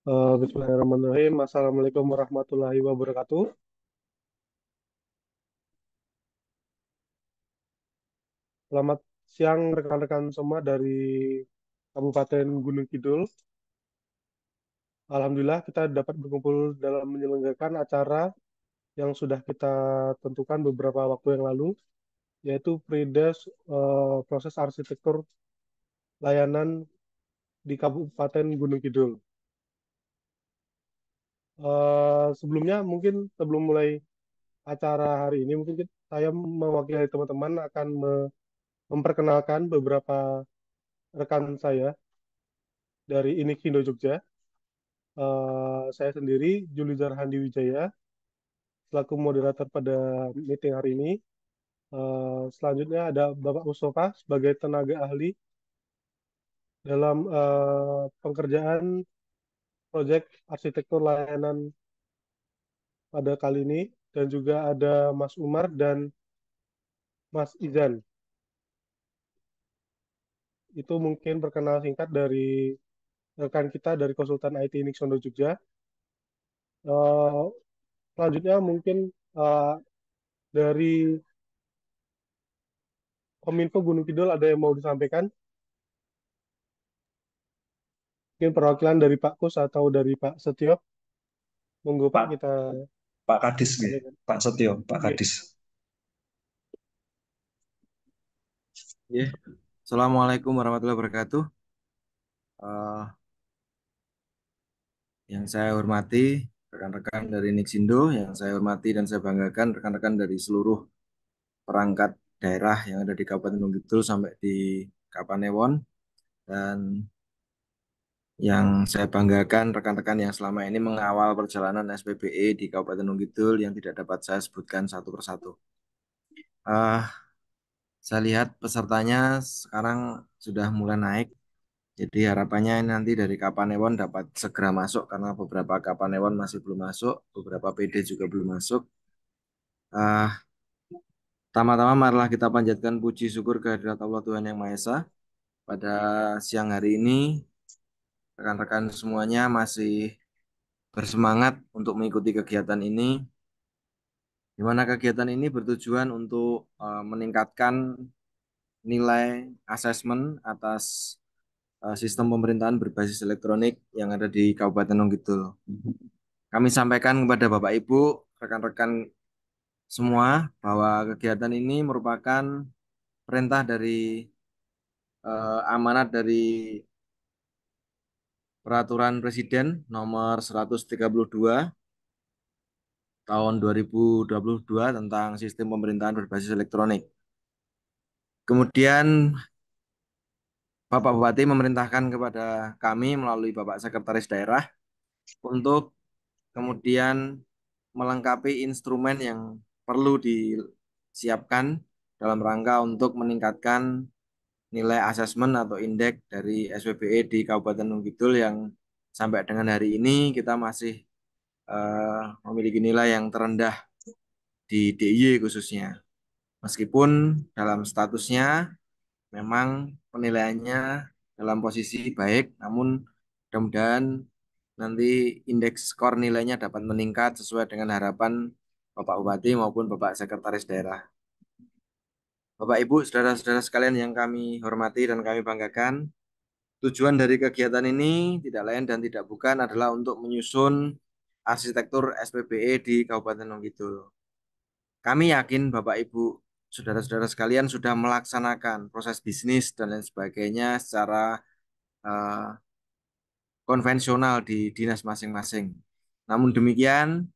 Bismillahirrahmanirrahim. Assalamualaikum warahmatullahi wabarakatuh. Selamat siang rekan-rekan semua dari Kabupaten Gunung Kidul. Alhamdulillah kita dapat berkumpul dalam menyelenggarakan acara yang sudah kita tentukan beberapa waktu yang lalu, yaitu Prides proses arsitektur layanan di Kabupaten Gunung Kidul. Sebelumnya mungkin sebelum mulai acara hari ini, mungkin saya mewakili teman-teman akan memperkenalkan beberapa rekan saya dari Inixindo Jogja. Saya sendiri, Julizar Handi Wijaya, selaku moderator pada meeting hari ini. Selanjutnya ada Bapak Mustafa sebagai tenaga ahli dalam pengerjaan proyek arsitektur layanan pada kali ini. Dan juga ada Mas Umar dan Mas Izan. Itu mungkin perkenalan singkat dari rekan kita dari konsultan IT Inixindo Jogja. Eh, Selanjutnya mungkin eh, dari Kominfo Gunung Kidul ada yang mau disampaikan? Mungkin perwakilan dari Pak Kus atau dari Pak Setio. Monggo Pak, Pak kita Pak Kadis nggih. sampaikan. Pak Setio, Pak Oke. Kadis. Ya, Assalamualaikum warahmatullahi wabarakatuh. Eh, yang saya hormati rekan-rekan dari Nixindo, yang saya hormati dan saya banggakan rekan-rekan dari seluruh perangkat daerah yang ada di Kabupaten Gunung Kidul sampai di Kapanewon, dan yang saya banggakan rekan-rekan yang selama ini mengawal perjalanan SPBE di Kabupaten Gunung Kidul yang tidak dapat saya sebutkan satu persatu. Eh, saya lihat pesertanya sekarang sudah mulai naik. Jadi harapannya nanti dari Kapanewon dapat segera masuk karena beberapa Kapanewon masih belum masuk, beberapa PD juga belum masuk. Ah, Pertama-tama marilah kita panjatkan puji syukur kehadirat Allah Tuhan Yang Maha Esa. Pada siang hari ini, rekan-rekan semuanya masih bersemangat untuk mengikuti kegiatan ini, di mana kegiatan ini bertujuan untuk meningkatkan nilai asesmen atas sistem pemerintahan berbasis elektronik yang ada di Kabupaten Gunung Kidul. Kami sampaikan kepada Bapak Ibu, rekan-rekan semua bahwa kegiatan ini merupakan perintah dari amanat dari Peraturan Presiden nomor 132 tahun 2022 tentang sistem pemerintahan berbasis elektronik. Kemudian Bapak Bupati memerintahkan kepada kami melalui Bapak Sekretaris Daerah untuk kemudian melengkapi instrumen yang perlu disiapkan dalam rangka untuk meningkatkan nilai asesmen atau indeks dari SPBE di Kabupaten Gunung Kidul yang sampai dengan hari ini kita masih memiliki nilai yang terendah di DIY khususnya. Meskipun dalam statusnya memang penilaiannya dalam posisi baik, namun mudah-mudahan nanti indeks skor nilainya dapat meningkat sesuai dengan harapan Bapak Bupati maupun Bapak Sekretaris Daerah. Bapak Ibu, saudara-saudara sekalian yang kami hormati dan kami banggakan, tujuan dari kegiatan ini tidak lain dan tidak bukan adalah untuk menyusun arsitektur SPBE di Kabupaten Gunung Kidul. Kami yakin Bapak Ibu, saudara-saudara sekalian sudah melaksanakan proses bisnis dan lain sebagainya secara eh, konvensional di dinas masing-masing. Namun demikian,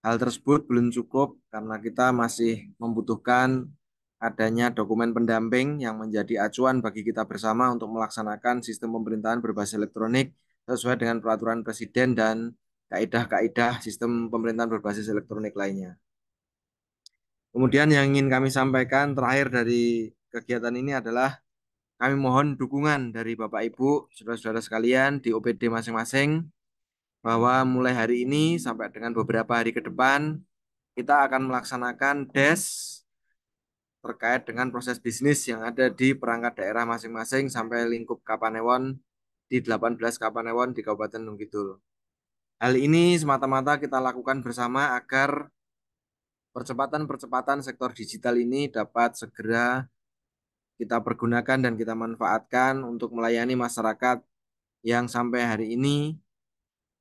hal tersebut belum cukup karena kita masih membutuhkan adanya dokumen pendamping yang menjadi acuan bagi kita bersama untuk melaksanakan sistem pemerintahan berbasis elektronik sesuai dengan peraturan Presiden dan kaidah-kaidah sistem pemerintahan berbasis elektronik lainnya. Kemudian yang ingin kami sampaikan terakhir dari kegiatan ini adalah kami mohon dukungan dari Bapak Ibu, saudara-saudara sekalian di OPD masing-masing bahwa mulai hari ini sampai dengan beberapa hari ke depan kita akan melaksanakan terkait dengan proses bisnis yang ada di perangkat daerah masing-masing sampai lingkup Kapanewon di 18 Kapanewon di Kabupaten Gunung Kidul. Hal ini semata-mata kita lakukan bersama agar percepatan-percepatan sektor digital ini dapat segera kita pergunakan dan kita manfaatkan untuk melayani masyarakat yang sampai hari ini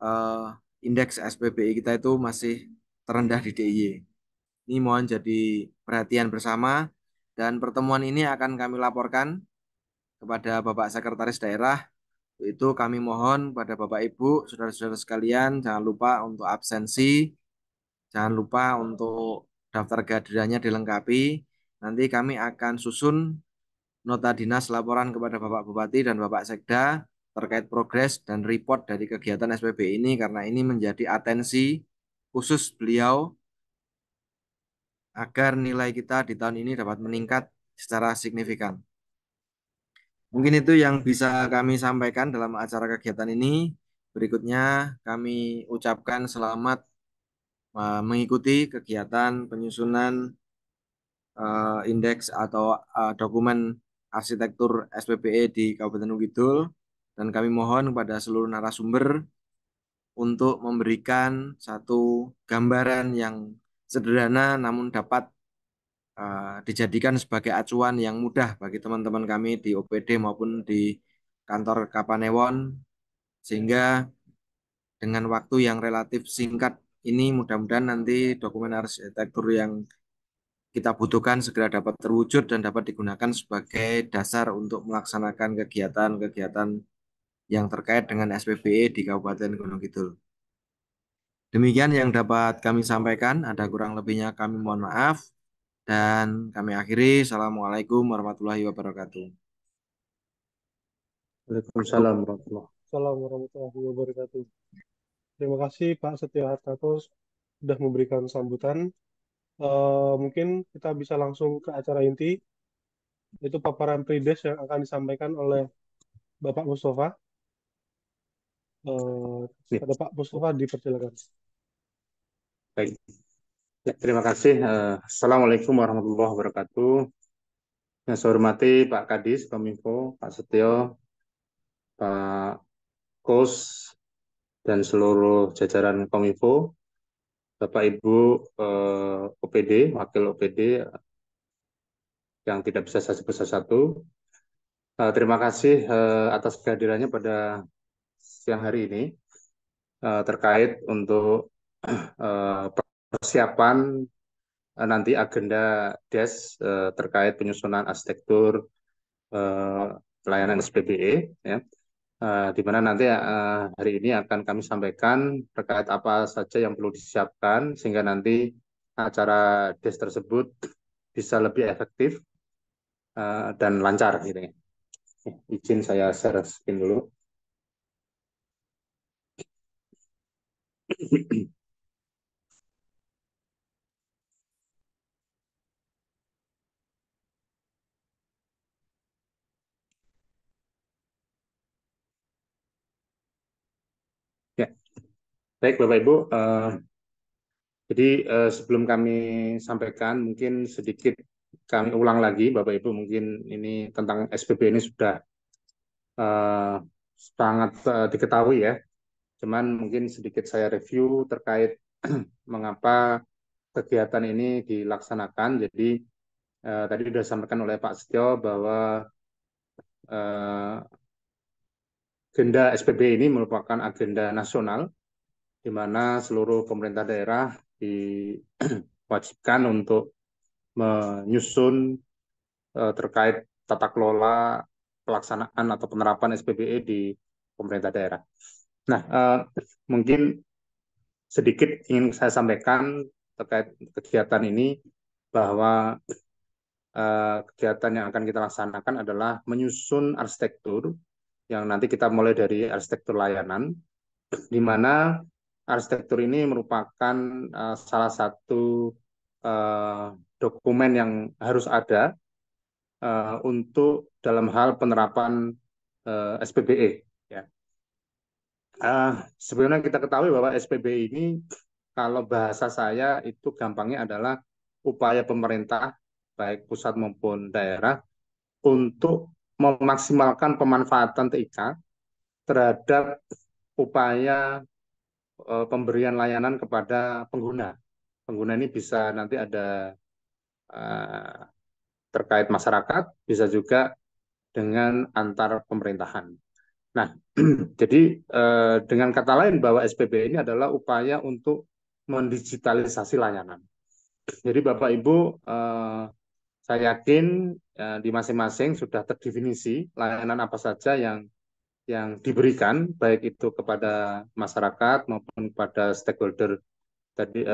eh, indeks SPBI kita itu masih terendah di DIY. Ini mohon jadi perhatian bersama dan pertemuan ini akan kami laporkan kepada Bapak Sekretaris Daerah. Itu kami mohon pada Bapak Ibu, saudara-saudara sekalian, jangan lupa untuk absensi, jangan lupa untuk daftar kehadirannya dilengkapi. Nanti kami akan susun nota dinas laporan kepada Bapak Bupati dan Bapak Sekda terkait progres dan report dari kegiatan SPB ini karena ini menjadi atensi khusus beliau agar nilai kita di tahun ini dapat meningkat secara signifikan. Mungkin itu yang bisa kami sampaikan dalam acara kegiatan ini. Berikutnya kami ucapkan selamat mengikuti kegiatan penyusunan indeks atau dokumen arsitektur SPBE di Kabupaten Gunung Kidul dan kami mohon kepada seluruh narasumber untuk memberikan satu gambaran yang sederhana namun dapat dijadikan sebagai acuan yang mudah bagi teman-teman kami di OPD maupun di kantor Kapanewon sehingga dengan waktu yang relatif singkat ini mudah-mudahan nanti dokumen arsitektur yang kita butuhkan segera dapat terwujud dan dapat digunakan sebagai dasar untuk melaksanakan kegiatan-kegiatan yang terkait dengan SPBE di Kabupaten Gunung Kidul. Demikian yang dapat kami sampaikan, ada kurang lebihnya kami mohon maaf, dan kami akhiri. Assalamualaikum warahmatullahi wabarakatuh. Waalaikumsalam warahmatullahi. Assalamualaikum warahmatullahi wabarakatuh. Terima kasih Pak Setia Hartarto sudah memberikan sambutan. Mungkin kita bisa langsung ke acara inti, yaitu paparan Prides yang akan disampaikan oleh Bapak Mustafa. Ya, Pada Pak Mustafa dipersilakan. baik. Ya, terima kasih. Assalamualaikum warahmatullahi wabarakatuh. Yang saya hormati Pak Kadis, Kominfo, Pak Setio, Pak Kos, dan seluruh jajaran Kominfo, Bapak Ibu OPD, Wakil OPD yang tidak bisa saya sebut satu. Terima kasih atas kehadirannya pada siang hari ini terkait untuk persiapan nanti agenda DES terkait penyusunan arsitektur pelayanan SPBE, ya, di mana nanti hari ini akan kami sampaikan terkait apa saja yang perlu disiapkan sehingga nanti acara DES tersebut bisa lebih efektif dan lancar gitu ya. Izin saya share screen dulu. Ya, baik Bapak Ibu. Jadi sebelum kami sampaikan, mungkin sedikit kami ulang lagi, Bapak Ibu, mungkin ini tentang SPB ini sudah eh, sangat diketahui ya. Cuman mungkin sedikit saya review terkait mengapa kegiatan ini dilaksanakan. Jadi tadi sudah disampaikan oleh Pak Setio bahwa eh, agenda SPB ini merupakan agenda nasional di mana seluruh pemerintah daerah diwajibkan untuk menyusun terkait tata kelola pelaksanaan atau penerapan SPBE di pemerintah daerah. Nah, mungkin sedikit ingin saya sampaikan terkait kegiatan ini bahwa kegiatan yang akan kita laksanakan adalah menyusun arsitektur yang nanti kita mulai dari arsitektur layanan, di mana arsitektur ini merupakan salah satu dokumen yang harus ada untuk dalam hal penerapan SPBE. Ya. Sebenarnya kita ketahui bahwa SPBE ini kalau bahasa saya itu gampangnya adalah upaya pemerintah baik pusat maupun daerah untuk memaksimalkan pemanfaatan TIK terhadap upaya pemberian layanan kepada pengguna. Pengguna ini bisa nanti ada terkait masyarakat, bisa juga dengan antar pemerintahan. Nah, jadi dengan kata lain bahwa SPB ini adalah upaya untuk mendigitalisasi layanan. Jadi Bapak Ibu, saya yakin di masing-masing sudah terdefinisi layanan apa saja yang diberikan, baik itu kepada masyarakat maupun kepada stakeholder tadi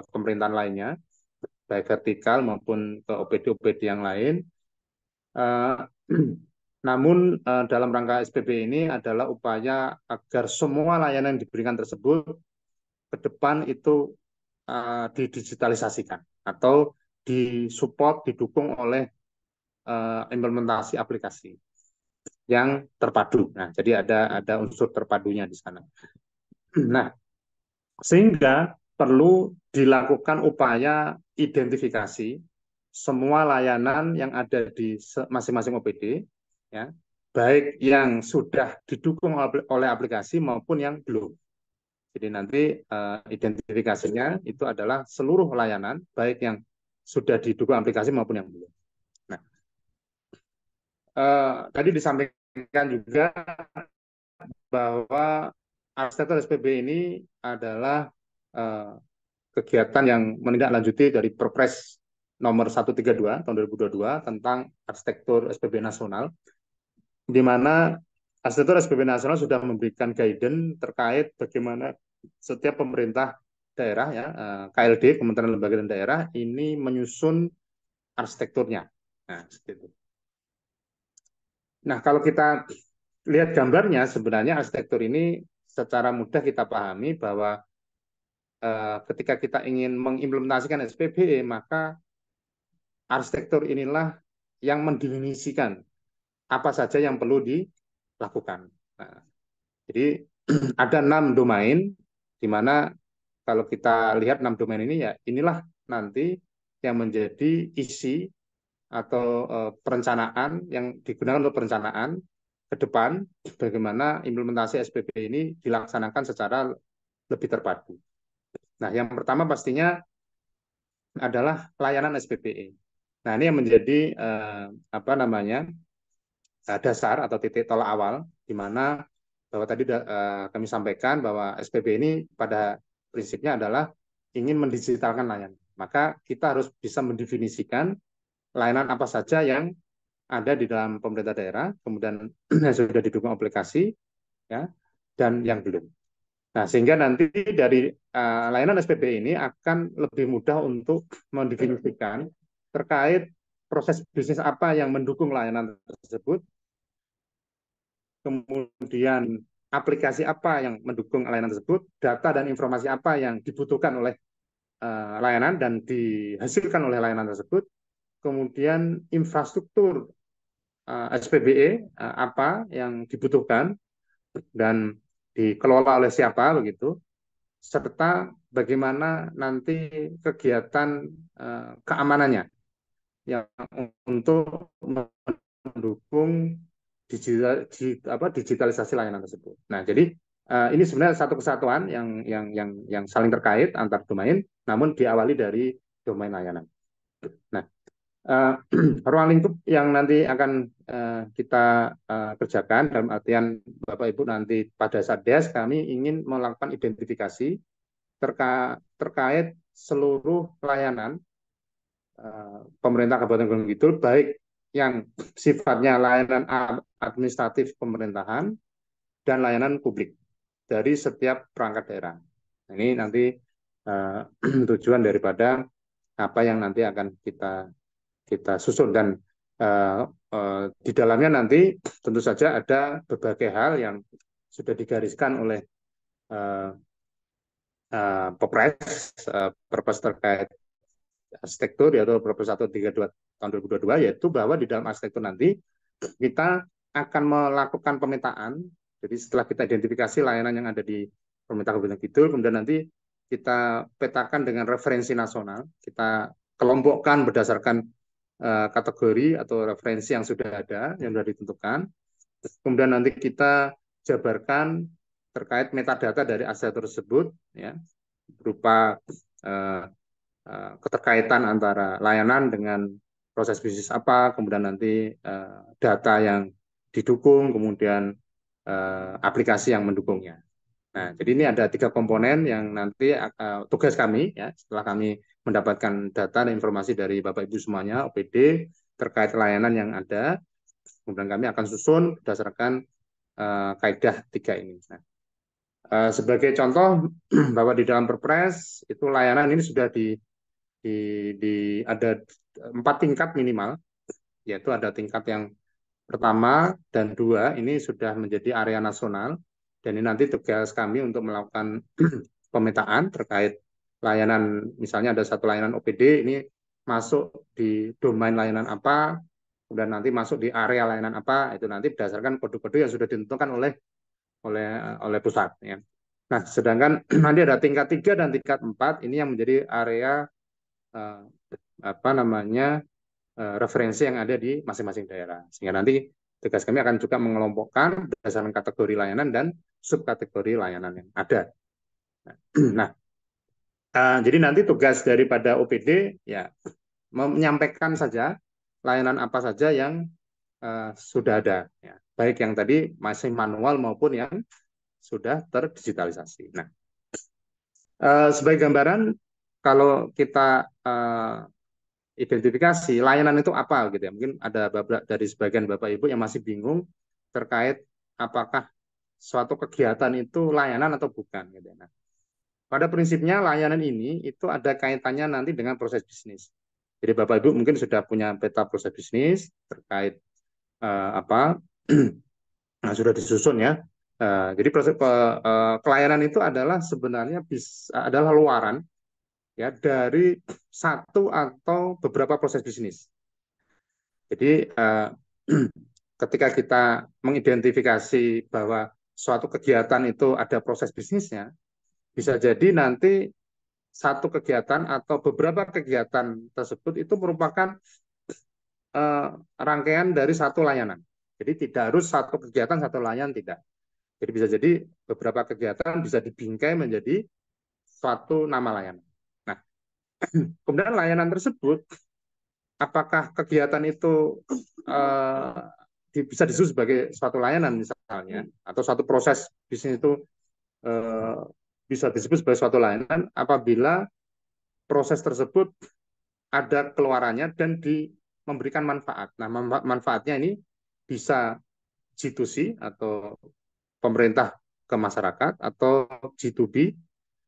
pemerintahan lainnya, baik vertikal maupun ke OPD-OPD yang lain. Namun dalam rangka SPB ini adalah upaya agar semua layanan yang diberikan tersebut ke depan itu didigitalisasikan atau disupport, didukung oleh implementasi aplikasi yang terpadu. Nah, jadi ada unsur terpadunya di sana. Nah, sehingga perlu dilakukan upaya identifikasi semua layanan yang ada di masing-masing OPD, ya, baik yang sudah didukung oleh aplikasi maupun yang belum. Jadi nanti identifikasinya itu adalah seluruh layanan, baik yang sudah didukung aplikasi maupun yang belum. Nah, tadi disampaikan juga bahwa arsitektur SPB ini adalah kegiatan yang menindaklanjuti dari Perpres nomor 132 tahun 2022 tentang arsitektur SPB nasional, di mana arsitektur SPB nasional sudah memberikan guidance terkait bagaimana setiap pemerintah daerah, ya, KLD, Kementerian Lembaga dan Daerah, ini menyusun arsitekturnya. Nah, seperti itu. Nah, kalau kita lihat gambarnya, sebenarnya arsitektur ini secara mudah kita pahami bahwa ketika kita ingin mengimplementasikan SPB, maka arsitektur inilah yang mendefinisikan apa saja yang perlu dilakukan. Nah, jadi ada 6 domain, di mana kalau kita lihat 6 domain ini, ya inilah nanti yang menjadi isi atau perencanaan yang digunakan untuk perencanaan ke depan, bagaimana implementasi SPB ini dilaksanakan secara lebih terpadu. Nah, yang pertama pastinya adalah layanan SPBE. Nah, ini yang menjadi dasar atau titik tolak awal, di mana bahwa tadi kami sampaikan bahwa SPB ini pada prinsipnya adalah ingin mendigitalkan layanan. Maka kita harus bisa mendefinisikan layanan apa saja yang ada di dalam pemerintah daerah, kemudian sudah didukung aplikasi, ya, dan yang belum. Nah, sehingga nanti dari layanan SPB ini akan lebih mudah untuk mendefinisikan terkait proses bisnis apa yang mendukung layanan tersebut, kemudian aplikasi apa yang mendukung layanan tersebut, data dan informasi apa yang dibutuhkan oleh layanan dan dihasilkan oleh layanan tersebut, kemudian infrastruktur SPBE apa yang dibutuhkan dan dikelola oleh siapa, begitu, serta bagaimana nanti kegiatan keamanannya yang untuk mendukung digitalisasi layanan tersebut. Nah, jadi ini sebenarnya satu kesatuan yang saling terkait antar domain, namun diawali dari domain layanan. Nah, ruang lingkup yang nanti akan kita kerjakan dalam artian Bapak Ibu nanti pada Satdes kami ingin melakukan identifikasi terkait seluruh layanan pemerintah Kabupaten Gunung Kidul, baik yang sifatnya layanan administratif pemerintahan dan layanan publik dari setiap perangkat daerah. Ini nanti tujuan daripada apa yang nanti akan kita susun, dan di dalamnya nanti tentu saja ada berbagai hal yang sudah digariskan oleh Perpres terkait arsitektur, yaitu Perpres 132 tahun 2022, yaitu bahwa di dalam arsitektur nanti kita akan melakukan pemetaan. Jadi setelah kita identifikasi layanan yang ada di pemerintah Kabupaten Kidul, kemudian nanti kita petakan dengan referensi nasional, kita kelompokkan berdasarkan kategori atau referensi yang sudah ada, yang sudah ditentukan. Kemudian nanti kita jabarkan terkait metadata dari aset tersebut, ya, berupa keterkaitan antara layanan dengan proses bisnis apa, kemudian nanti data yang didukung, kemudian aplikasi yang mendukungnya. Nah, jadi ini ada 3 komponen yang nanti tugas kami, ya, setelah kami mendapatkan data dan informasi dari Bapak Ibu semuanya, OPD, terkait layanan yang ada, kemudian kami akan susun berdasarkan kaidah 3 ini. Nah, sebagai contoh, bahwa di dalam Perpres itu layanan ini sudah ada 4 tingkat minimal, yaitu ada tingkat yang pertama dan 2 ini sudah menjadi area nasional, dan ini nanti tugas kami untuk melakukan pemetaan terkait layanan, misalnya ada satu layanan OPD ini masuk di domain layanan apa, kemudian nanti masuk di area layanan apa, itu nanti berdasarkan kode-kode yang sudah ditentukan oleh pusat, ya. Nah, sedangkan nanti ada tingkat 3 dan tingkat 4 ini yang menjadi area referensi yang ada di masing-masing daerah. Sehingga nanti tugas kami akan juga mengelompokkan berdasarkan kategori layanan dan subkategori layanan yang ada. Nah, jadi nanti tugas daripada OPD, ya, menyampaikan saja layanan apa saja yang sudah ada, ya, baik yang tadi masih manual maupun yang sudah terdigitalisasi. Nah, sebagai gambaran, kalau kita identifikasi layanan itu apa gitu ya. Mungkin ada dari sebagian Bapak Ibu yang masih bingung terkait apakah suatu kegiatan itu layanan atau bukan gitu ya. Nah, pada prinsipnya layanan ini itu ada kaitannya nanti dengan proses bisnis. Jadi Bapak Ibu mungkin sudah punya peta proses bisnis terkait nah, sudah disusun, ya. Jadi proses pelayanan itu adalah sebenarnya adalah luaran, ya, dari satu atau beberapa proses bisnis. Jadi ketika kita mengidentifikasi bahwa suatu kegiatan itu ada proses bisnisnya, bisa jadi nanti satu kegiatan atau beberapa kegiatan tersebut itu merupakan rangkaian dari satu layanan. Jadi tidak harus satu kegiatan satu layanan, tidak. Jadi bisa jadi beberapa kegiatan bisa dibingkai menjadi suatu nama layanan. Nah, kemudian layanan tersebut, apakah kegiatan itu bisa disebut sebagai suatu layanan misalnya, atau suatu proses bisnis itu bisa disebut sebagai suatu layanan apabila proses tersebut ada keluarannya dan memberikan manfaat. Nah, manfaatnya ini bisa G2C atau pemerintah ke masyarakat, atau G2B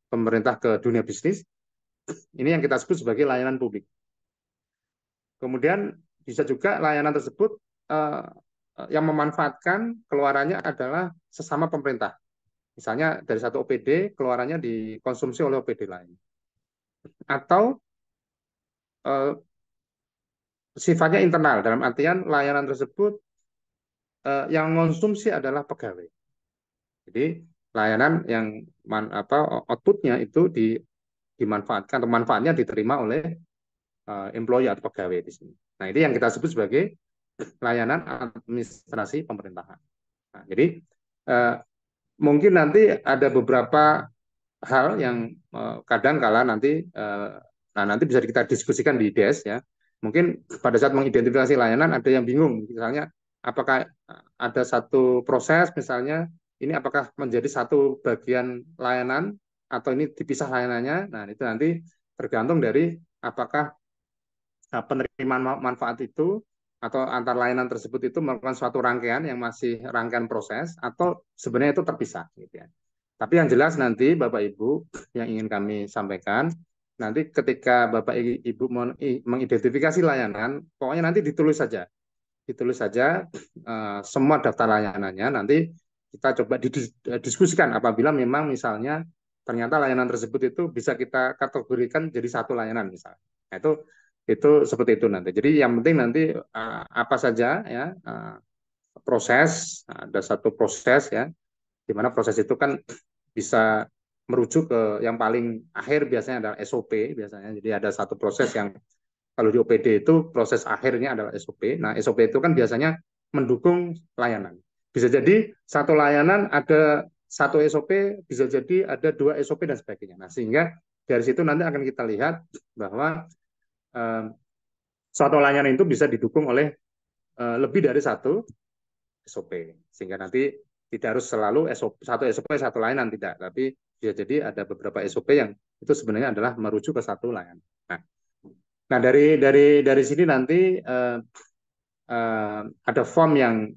pemerintah ke dunia bisnis. Ini yang kita sebut sebagai layanan publik. Kemudian bisa juga layanan tersebut yang memanfaatkan keluarannya adalah sesama pemerintah. Misalnya dari satu OPD keluarannya dikonsumsi oleh OPD lain. Atau sifatnya internal, dalam artian layanan tersebut yang mengonsumsi adalah pegawai. Jadi layanan yang outputnya itu dimanfaatkan, atau manfaatnya diterima oleh employee atau pegawai di sini. Nah, ini yang kita sebut sebagai layanan administrasi pemerintahan. Nah, jadi mungkin nanti ada beberapa hal yang kadang kala nanti nanti bisa kita diskusikan di DES, ya. Mungkin pada saat mengidentifikasi layanan ada yang bingung, misalnya apakah ada satu proses misalnya ini apakah menjadi satu bagian layanan atau ini dipisah layanannya. Nah, itu nanti tergantung dari apakah penerimaan manfaat itu atau antar layanan tersebut itu merupakan suatu rangkaian yang masih rangkaian proses atau sebenarnya itu terpisah gitu ya. Tapi yang jelas nanti Bapak Ibu yang ingin kami sampaikan, nanti ketika Bapak Ibu mengidentifikasi layanan, pokoknya nanti ditulis saja semua daftar layanannya. Nanti kita coba didiskusikan apabila memang misalnya ternyata layanan tersebut itu bisa kita kategorikan jadi satu layanan misalnya. Nah, itu seperti itu nanti. Jadi yang penting nanti apa saja, ya, proses, ada satu proses, ya, di mana proses itu kan bisa merujuk ke yang paling akhir biasanya adalah SOP biasanya. Jadi ada satu proses yang kalau di OPD itu proses akhirnya adalah SOP. Nah, SOP itu kan biasanya mendukung layanan. Bisa jadi satu layanan ada satu SOP bisa jadi ada 2 SOP dan sebagainya. Nah, sehingga dari situ nanti akan kita lihat bahwa suatu layanan itu bisa didukung oleh lebih dari satu SOP, sehingga nanti tidak harus selalu satu SOP satu layanan, tidak, tapi bisa jadi ada beberapa SOP yang itu sebenarnya adalah merujuk ke satu layanan. Nah, dari sini nanti ada form yang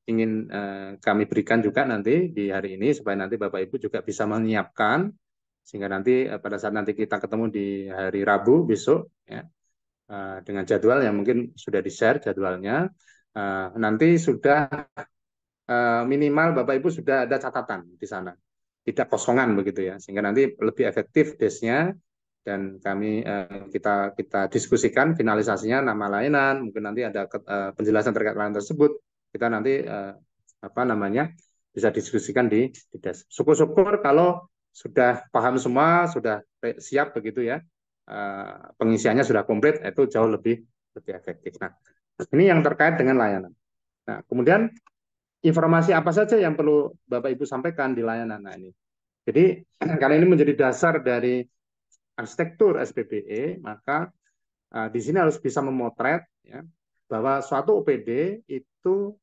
ingin kami berikan juga nanti di hari ini supaya nanti Bapak Ibu juga bisa menyiapkan, sehingga nanti pada saat nanti kita ketemu di hari Rabu besok ya, dengan jadwal yang mungkin sudah di-share jadwalnya, nanti sudah minimal Bapak Ibu sudah ada catatan di sana, tidak kosongan begitu ya, sehingga nanti lebih efektif desk-nya, dan kami kita diskusikan finalisasinya nama layanan, mungkin nanti ada penjelasan terkait layanan tersebut, kita nanti bisa diskusikan di desk. Syukur-syukur kalau sudah paham semua, sudah siap begitu ya, pengisiannya sudah komplit, itu jauh lebih efektif. Nah, ini yang terkait dengan layanan. Nah, kemudian informasi apa saja yang perlu Bapak Ibu sampaikan di layanan. Nah, ini. Jadi karena ini menjadi dasar dari arsitektur SPBE, maka di sini harus bisa memotret ya, bahwa suatu OPD itu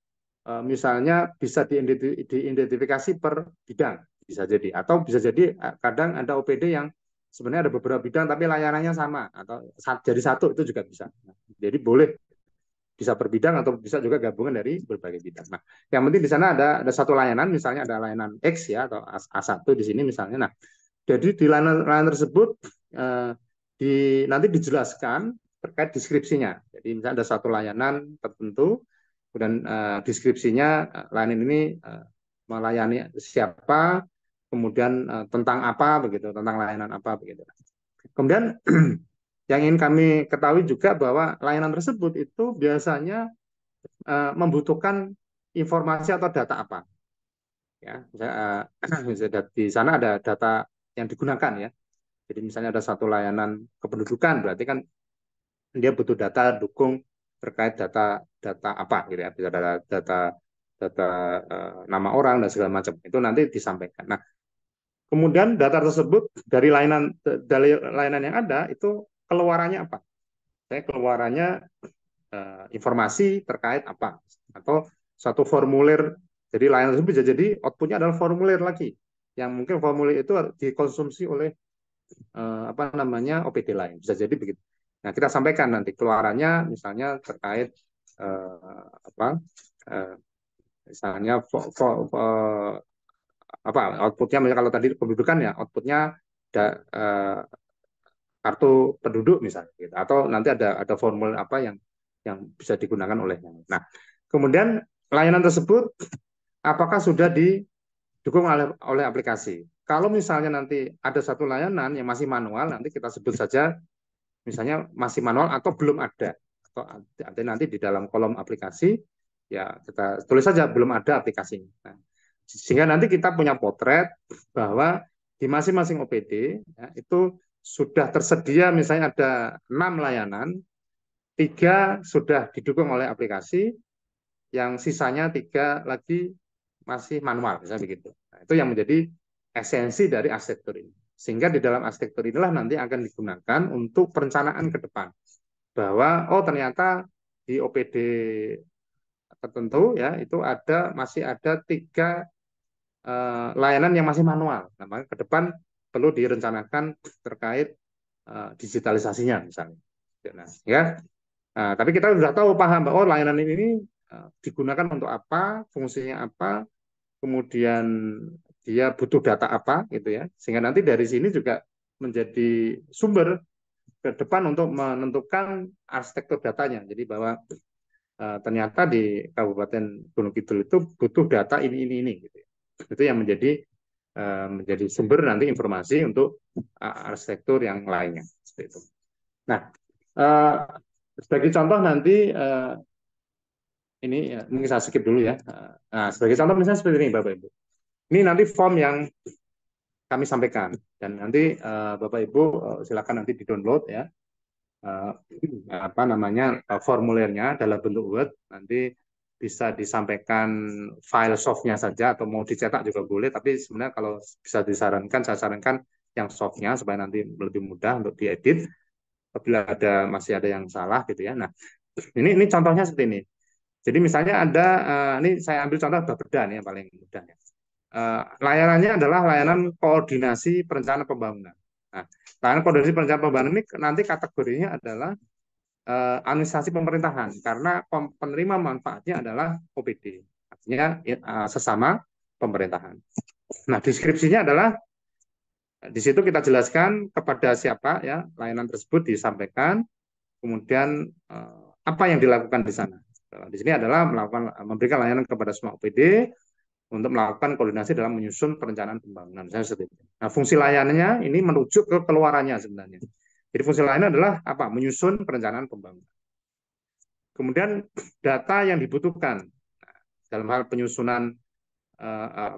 misalnya bisa diidentifikasi per bidang, bisa jadi, atau bisa jadi kadang ada OPD yang sebenarnya ada beberapa bidang tapi layanannya sama, atau jadi satu, itu juga bisa. Jadi boleh bisa per bidang atau bisa juga gabungan dari berbagai bidang. Nah, yang penting di sana ada satu layanan, misalnya ada layanan X ya, atau A1 di sini misalnya. Nah, jadi di layanan tersebut nanti dijelaskan terkait deskripsinya. Jadi misalnya ada satu layanan tertentu, kemudian deskripsinya layanan ini melayani siapa, kemudian tentang apa begitu, tentang layanan apa begitu. Kemudian yang ingin kami ketahui juga bahwa layanan tersebut itu biasanya membutuhkan informasi atau data apa. Ya, di sana ada data yang digunakan ya. Jadi misalnya ada satu layanan kependudukan, berarti kan dia butuh data dukung terkait data apa gitu ya, bisa data nama orang dan segala macam, itu nanti disampaikan. Nah, kemudian data tersebut dari layanan yang ada itu keluarannya apa? Saya keluarannya informasi terkait apa, atau satu formulir. Jadi layanan tersebut bisa jadi outputnya adalah formulir lagi, yang mungkin formulir itu dikonsumsi oleh OPD lain, bisa jadi begitu. Nah, kita sampaikan nanti keluarannya misalnya terkait misalnya outputnya, misalnya kalau tadi kependudukan ya outputnya kartu penduduk misalnya gitu. Atau nanti ada formulir apa yang bisa digunakan olehnya. Nah, kemudian layanan tersebut apakah sudah didukung oleh aplikasi? Kalau misalnya nanti ada satu layanan yang masih manual, nanti kita sebut saja misalnya masih manual atau belum ada, atau nanti di dalam kolom aplikasi ya kita tulis saja belum ada aplikasinya. Nah, sehingga nanti kita punya potret bahwa di masing-masing OPD ya, itu sudah tersedia, misalnya ada 6 layanan, 3 sudah didukung oleh aplikasi, yang sisanya 3 lagi masih manual, misalnya begitu. Nah, itu yang menjadi esensi dari arsitektur ini. Sehingga di dalam arsitektur inilah nanti akan digunakan untuk perencanaan ke depan. Bahwa ternyata di OPD tertentu ya itu masih ada 3 layanan yang masih manual. Nah, maka ke depan perlu direncanakan terkait digitalisasinya misalnya. Nah, ya. Tapi kita sudah tahu paham bahwa layanan ini digunakan untuk apa, fungsinya apa, kemudian dia butuh data apa gitu ya, sehingga nanti dari sini juga menjadi sumber ke depan untuk menentukan arsitektur datanya. Jadi bahwa ternyata di Kabupaten Gunung Kidul itu butuh data ini gitu ya. Itu yang menjadi sumber nanti informasi untuk arsitektur yang lainnya seperti itu. Nah, sebagai contoh nanti ini ya, mungkin saya skip dulu ya. Nah, sebagai contoh misalnya seperti ini Bapak Ibu. Ini nanti form yang kami sampaikan, dan nanti Bapak Ibu silakan nanti di-download ya. Formulirnya dalam bentuk Word, nanti bisa disampaikan file softnya saja atau mau dicetak juga boleh, tapi sebenarnya kalau bisa disarankan, saya sarankan yang softnya supaya nanti lebih mudah untuk diedit apabila masih ada yang salah gitu ya. Nah, ini contohnya seperti ini. Jadi misalnya ada ini saya ambil contoh Bapeda nih yang paling mudah ya. Layanannya adalah layanan koordinasi perencanaan pembangunan. Nah, layanan koordinasi perencanaan pembangunan ini nanti kategorinya adalah administrasi pemerintahan karena penerima manfaatnya adalah OPD, artinya sesama pemerintahan. Nah, deskripsinya adalah di situ kita jelaskan kepada siapa ya layanan tersebut disampaikan, kemudian apa yang dilakukan di sana. Di sini adalah memberikan layanan kepada semua OPD untuk melakukan koordinasi dalam menyusun perencanaan pembangunan. Nah, fungsi layanannya ini merujuk ke keluarannya sebenarnya. Jadi fungsi lainnya adalah apa? Menyusun perencanaan pembangunan. Kemudian data yang dibutuhkan dalam hal penyusunan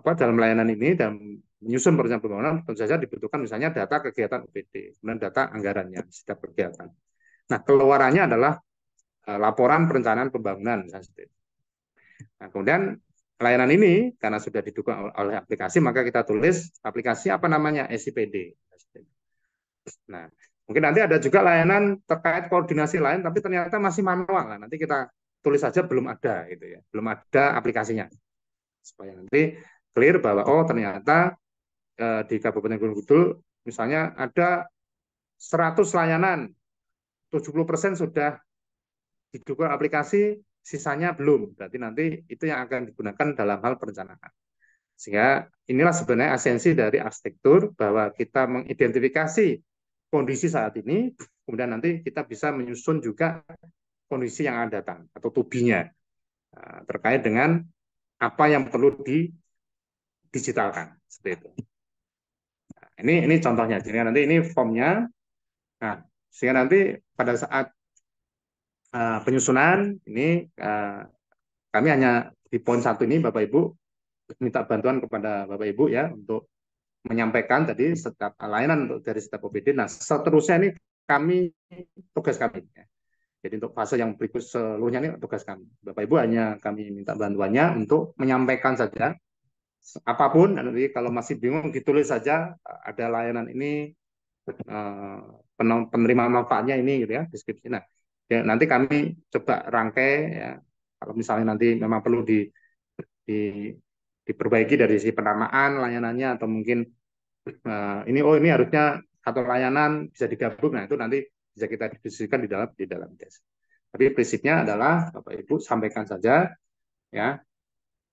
dalam layanan ini dan menyusun perencanaan pembangunan tentu saja dibutuhkan misalnya data kegiatan OPD, kemudian data anggarannya setiap kegiatan. Nah, keluarannya adalah laporan perencanaan pembangunan. Nah, kemudian layanan ini karena sudah didukung oleh aplikasi, maka kita tulis aplikasi apa namanya SIPD. Nah, mungkin nanti ada juga layanan terkait koordinasi lain, tapi ternyata masih manual. Nah, nanti kita tulis saja belum ada, gitu ya, belum ada aplikasinya, supaya nanti clear bahwa oh ternyata di Kabupaten Gunung Kidul misalnya ada 100 layanan, 70% sudah didukung aplikasi, sisanya belum. Berarti nanti itu yang akan digunakan dalam hal perencanaan. Sehingga inilah sebenarnya esensi dari arsitektur, bahwa kita mengidentifikasi kondisi saat ini, kemudian nanti kita bisa menyusun juga kondisi yang akan datang atau to-be-nya terkait dengan apa yang perlu didigitalkan. Seperti itu. Nah, ini contohnya. Jadi nanti ini formnya. Nah, sehingga nanti pada saat penyusunan ini kami hanya di poin 1 ini Bapak Ibu minta bantuan kepada Bapak Ibu ya untuk menyampaikan tadi setiap layanan untuk dari setiap OPD. Nah, seterusnya ini tugas kami. Ya. Jadi untuk fase yang berikut seluruhnya ini tugas kami. Bapak Ibu hanya kami minta bantuannya untuk menyampaikan saja apapun. Nanti kalau masih bingung ditulis saja ada layanan ini penerima manfaatnya ini gitu ya deskripsi. Nah, ya, nanti kami coba rangkai ya. Kalau misalnya nanti memang perlu diperbaiki dari sisi penamaan layanannya atau mungkin ini harusnya satu layanan bisa digabung. Nah, itu nanti bisa kita diskusikan di dalam tes. Tapi prinsipnya adalah Bapak Ibu sampaikan saja ya.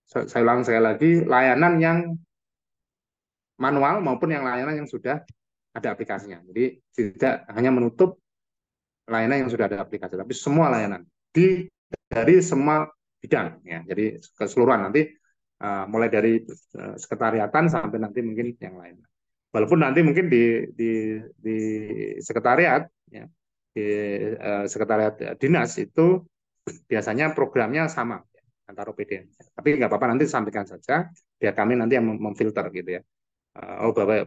Saya ulang sekali lagi, layanan yang manual maupun yang layanan yang sudah ada aplikasinya. Jadi tidak hanya menutup layanan yang sudah ada aplikasi, tapi semua layanan dari semua bidang ya. Jadi keseluruhan nanti mulai dari sekretariatan sampai nanti mungkin yang lain. Walaupun nanti mungkin di sekretariat ya, di sekretariat dinas itu biasanya programnya sama ya, antara OPD. Tapi nggak apa-apa, nanti sampaikan saja biar kami nanti yang memfilter gitu ya.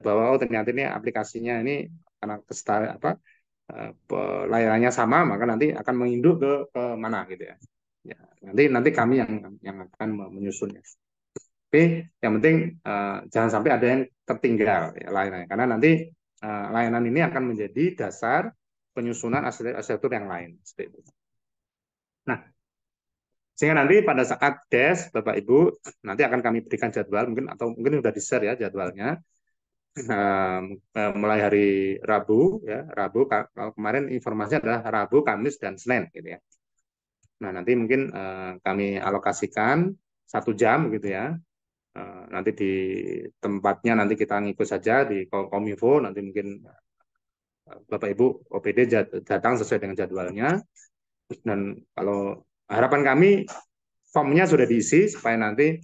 Bahwa ternyata ini aplikasinya ini karena layanannya sama, maka nanti akan menginduk ke mana gitu ya. Ya, nanti kami yang akan menyusunnya. Tapi yang penting jangan sampai ada yang tertinggal ya, layanannya, karena nanti layanan ini akan menjadi dasar penyusunan arsitektur yang lain. Seperti itu. Nah, sehingga nanti pada saat tes Bapak Ibu nanti akan kami berikan jadwal atau mungkin sudah di-share ya jadwalnya. Mulai hari Rabu ya, kalau kemarin informasinya adalah Rabu, Kamis dan Senin gitu ya. Nah, nanti mungkin kami alokasikan 1 jam gitu ya. Nanti di tempatnya nanti kita ngikut saja di Kominfo, nanti mungkin Bapak Ibu OPD datang sesuai dengan jadwalnya. Dan kalau harapan kami formnya sudah diisi supaya nanti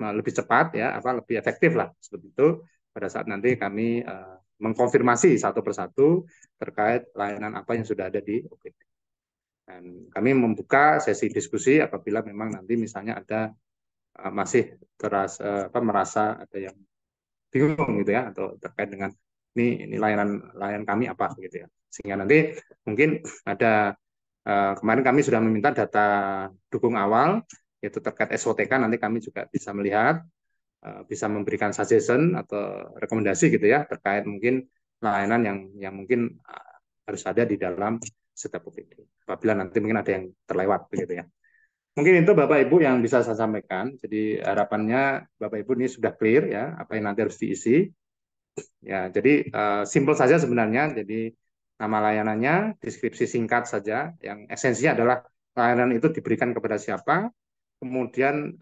lebih cepat ya, lebih efektif lah seperti itu pada saat nanti kami mengkonfirmasi satu persatu terkait layanan apa yang sudah ada di OPD. Dan kami membuka sesi diskusi apabila memang nanti misalnya ada masih merasa ada yang bingung gitu ya, atau terkait dengan ini layanan kami apa gitu ya. Sehingga nanti mungkin ada kemarin kami sudah meminta data dukung awal yaitu terkait SOTK, nanti kami juga bisa melihat, bisa memberikan suggestion atau rekomendasi gitu ya, terkait mungkin layanan yang mungkin harus ada di dalam setiap UPD. Apabila nanti mungkin ada yang terlewat begitu ya. Mungkin itu Bapak Ibu yang bisa saya sampaikan. Jadi harapannya Bapak Ibu ini sudah clear ya apa yang nanti harus diisi. Ya, jadi simpel saja sebenarnya. Jadi nama layanannya, deskripsi singkat saja. Yang esensinya adalah layanan itu diberikan kepada siapa, kemudian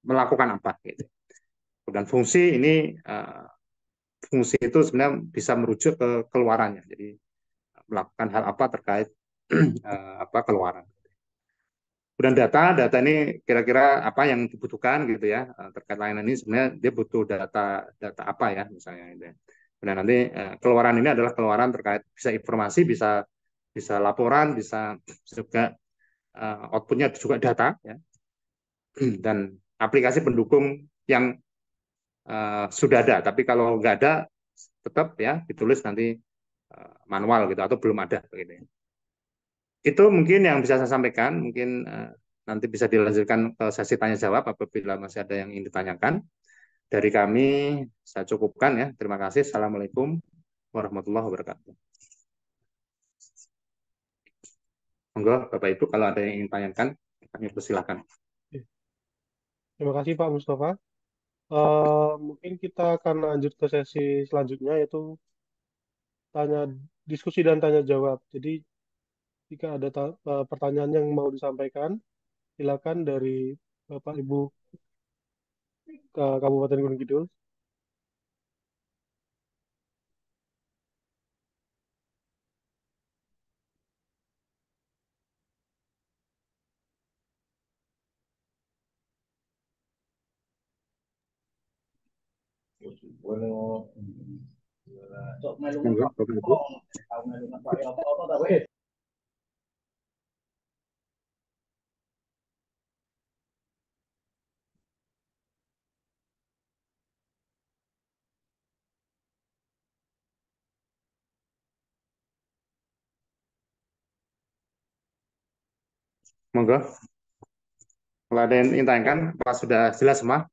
melakukan apa gitu. Dan fungsi ini fungsi itu sebenarnya bisa merujuk ke keluarannya. Jadi melakukan hal apa terkait apa keluaran. Dan data ini kira-kira apa yang dibutuhkan gitu ya terkait layanan ini sebenarnya dia butuh data apa ya misalnya itu. Dan nanti keluaran ini adalah keluaran terkait bisa informasi, bisa laporan, bisa juga outputnya juga data ya. Dan aplikasi pendukung yang sudah ada. Tapi kalau nggak ada tetap ya ditulis nanti manual gitu atau belum ada begitu ya. Itu mungkin yang bisa saya sampaikan. Mungkin nanti bisa dilanjutkan ke sesi tanya jawab apabila masih ada yang ingin ditanyakan. Dari kami saya cukupkan ya. Terima kasih. Assalamualaikum warahmatullahi wabarakatuh. Monggo Bapak Ibu kalau ada yang ingin tanyakan kami persilahkan. Terima kasih Pak Mustafa. Mungkin kita akan lanjut ke sesi selanjutnya, yaitu tanya diskusi dan tanya jawab. Jadi jika ada pertanyaan yang mau disampaikan, silakan dari Bapak Ibu ke Kabupaten Gunung Kidul. Monggo Bapak Ibu. Monggo. Kalau ada yang ingin tanyakan, apa sudah jelas semua?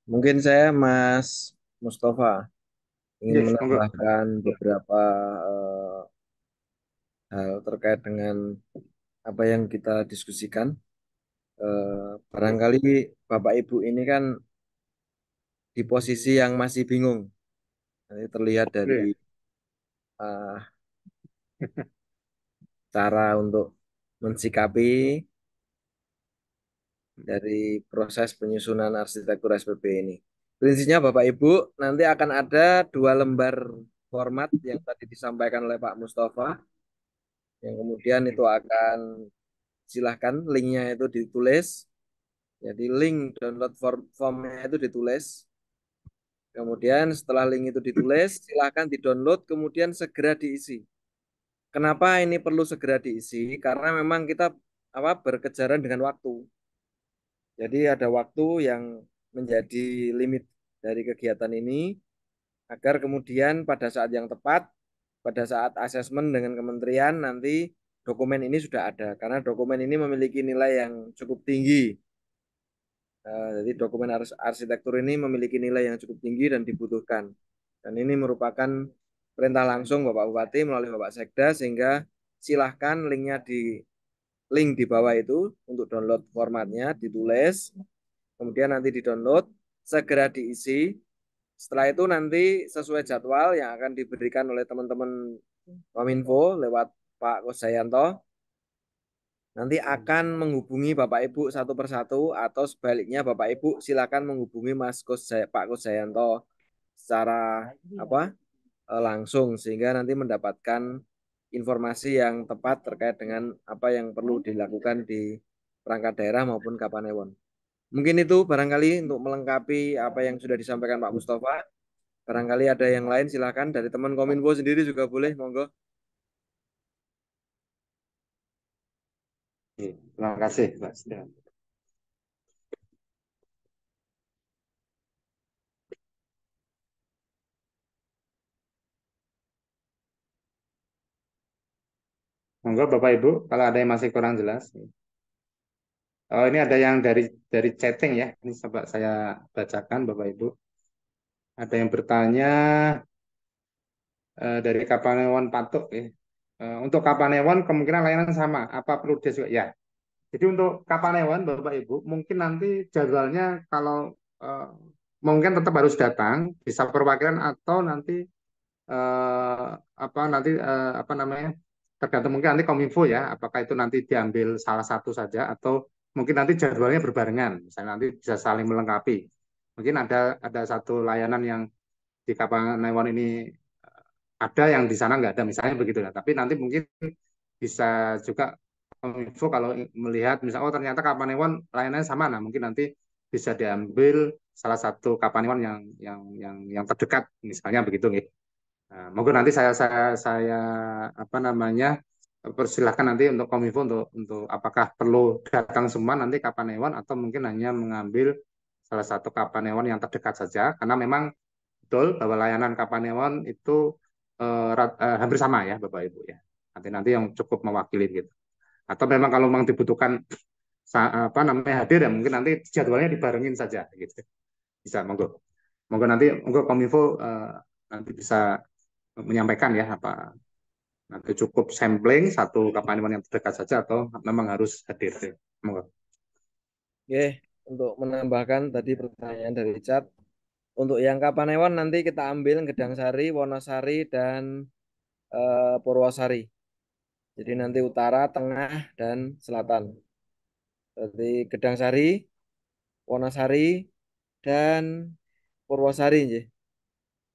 Mungkin saya Mas Mustafa ingin Yes, monggo. menambahkan beberapa hal terkait dengan apa yang kita diskusikan. Barangkali Bapak Ibu ini kan di posisi yang masih bingung. Nanti terlihat dari Oke. eh, cara untuk mensikapi dari proses penyusunan arsitektur SPP ini. Prinsipnya Bapak Ibu nanti akan ada 2 lembar format yang tadi disampaikan oleh Pak Mustafa, yang kemudian itu akan silahkan linknya itu ditulis. Jadi link download formnya itu ditulis. Kemudian setelah link itu ditulis, silahkan di-download, kemudian segera diisi. Kenapa ini perlu segera diisi? Karena memang kita berkejaran dengan waktu. Jadi ada waktu yang menjadi limit dari kegiatan ini agar kemudian pada saat yang tepat, pada saat asesmen dengan kementerian nanti dokumen ini sudah ada. Karena dokumen ini memiliki nilai yang cukup tinggi. Jadi dokumen arsitektur ini memiliki nilai yang cukup tinggi dan dibutuhkan. Dan ini merupakan perintah langsung Bapak Bupati melalui Bapak Sekda, sehingga silahkan linknya di link di bawah itu untuk download formatnya, ditulis, kemudian nanti di-download, segera diisi. Setelah itu nanti sesuai jadwal yang akan diberikan oleh teman-teman Kominfo lewat Pak Kusdayanto, nanti akan menghubungi Bapak Ibu satu persatu, atau sebaliknya Bapak Ibu silakan menghubungi Pak Kusdayanto secara langsung, sehingga nanti mendapatkan informasi yang tepat terkait dengan apa yang perlu dilakukan di perangkat daerah maupun Kapanewon. Mungkin itu barangkali untuk melengkapi apa yang sudah disampaikan Pak Mustafa. Barangkali ada yang lain, silakan dari teman Kominfo sendiri juga boleh, monggo. Terima kasih, Pak. Monggo Bapak Ibu, kalau ada yang masih kurang jelas. Oh, ini ada yang dari chatting ya. Ini coba saya bacakan Bapak Ibu. Ada yang bertanya dari Kapanewon Patuk ya. Untuk Kapanewon kemungkinan layanan sama. Apa perlu dia juga? Ya. Jadi untuk Kapanewon Bapak Ibu, mungkin nanti jadwalnya kalau eh, mungkin tetap harus datang, bisa perwakilan atau nanti apa namanya, tergantung mungkin nanti Kominfo ya, apakah itu nanti diambil salah satu saja atau mungkin nanti jadwalnya berbarengan, misalnya nanti bisa saling melengkapi. Mungkin ada satu layanan yang di Kapanewon ini ada yang di sana nggak ada, misalnya begitu ya. Tapi nanti mungkin bisa juga Kominfo kalau melihat misalnya oh ternyata Kapanewon layanannya sama, nah mungkin nanti bisa diambil salah satu Kapanewon yang terdekat, misalnya begitu nih. Nah, monggo nanti saya apa namanya persilahkan nanti untuk Kominfo untuk apakah perlu datang semua nanti Kapanewon atau mungkin hanya mengambil salah satu Kapanewon yang terdekat saja karena memang betul bahwa layanan Kapanewon itu hampir sama ya Bapak Ibu ya. Nanti yang cukup mewakili gitu. Atau memang kalau memang dibutuhkan apa namanya hadir ya mungkin nanti jadwalnya dibarengin saja gitu. Bisa monggo. Monggo Kominfo nanti bisa menyampaikan ya apa nanti cukup sampling satu Kapanewon yang terdekat saja atau memang harus hadir. Monggo. Oke, untuk menambahkan tadi pertanyaan dari chat, untuk yang Kapanewon nanti kita ambil Gedang Sari, Wonosari, dan Purwosari. Jadi nanti utara, tengah, dan selatan. Jadi Gedang Sari, Wonosari, dan Purwosari.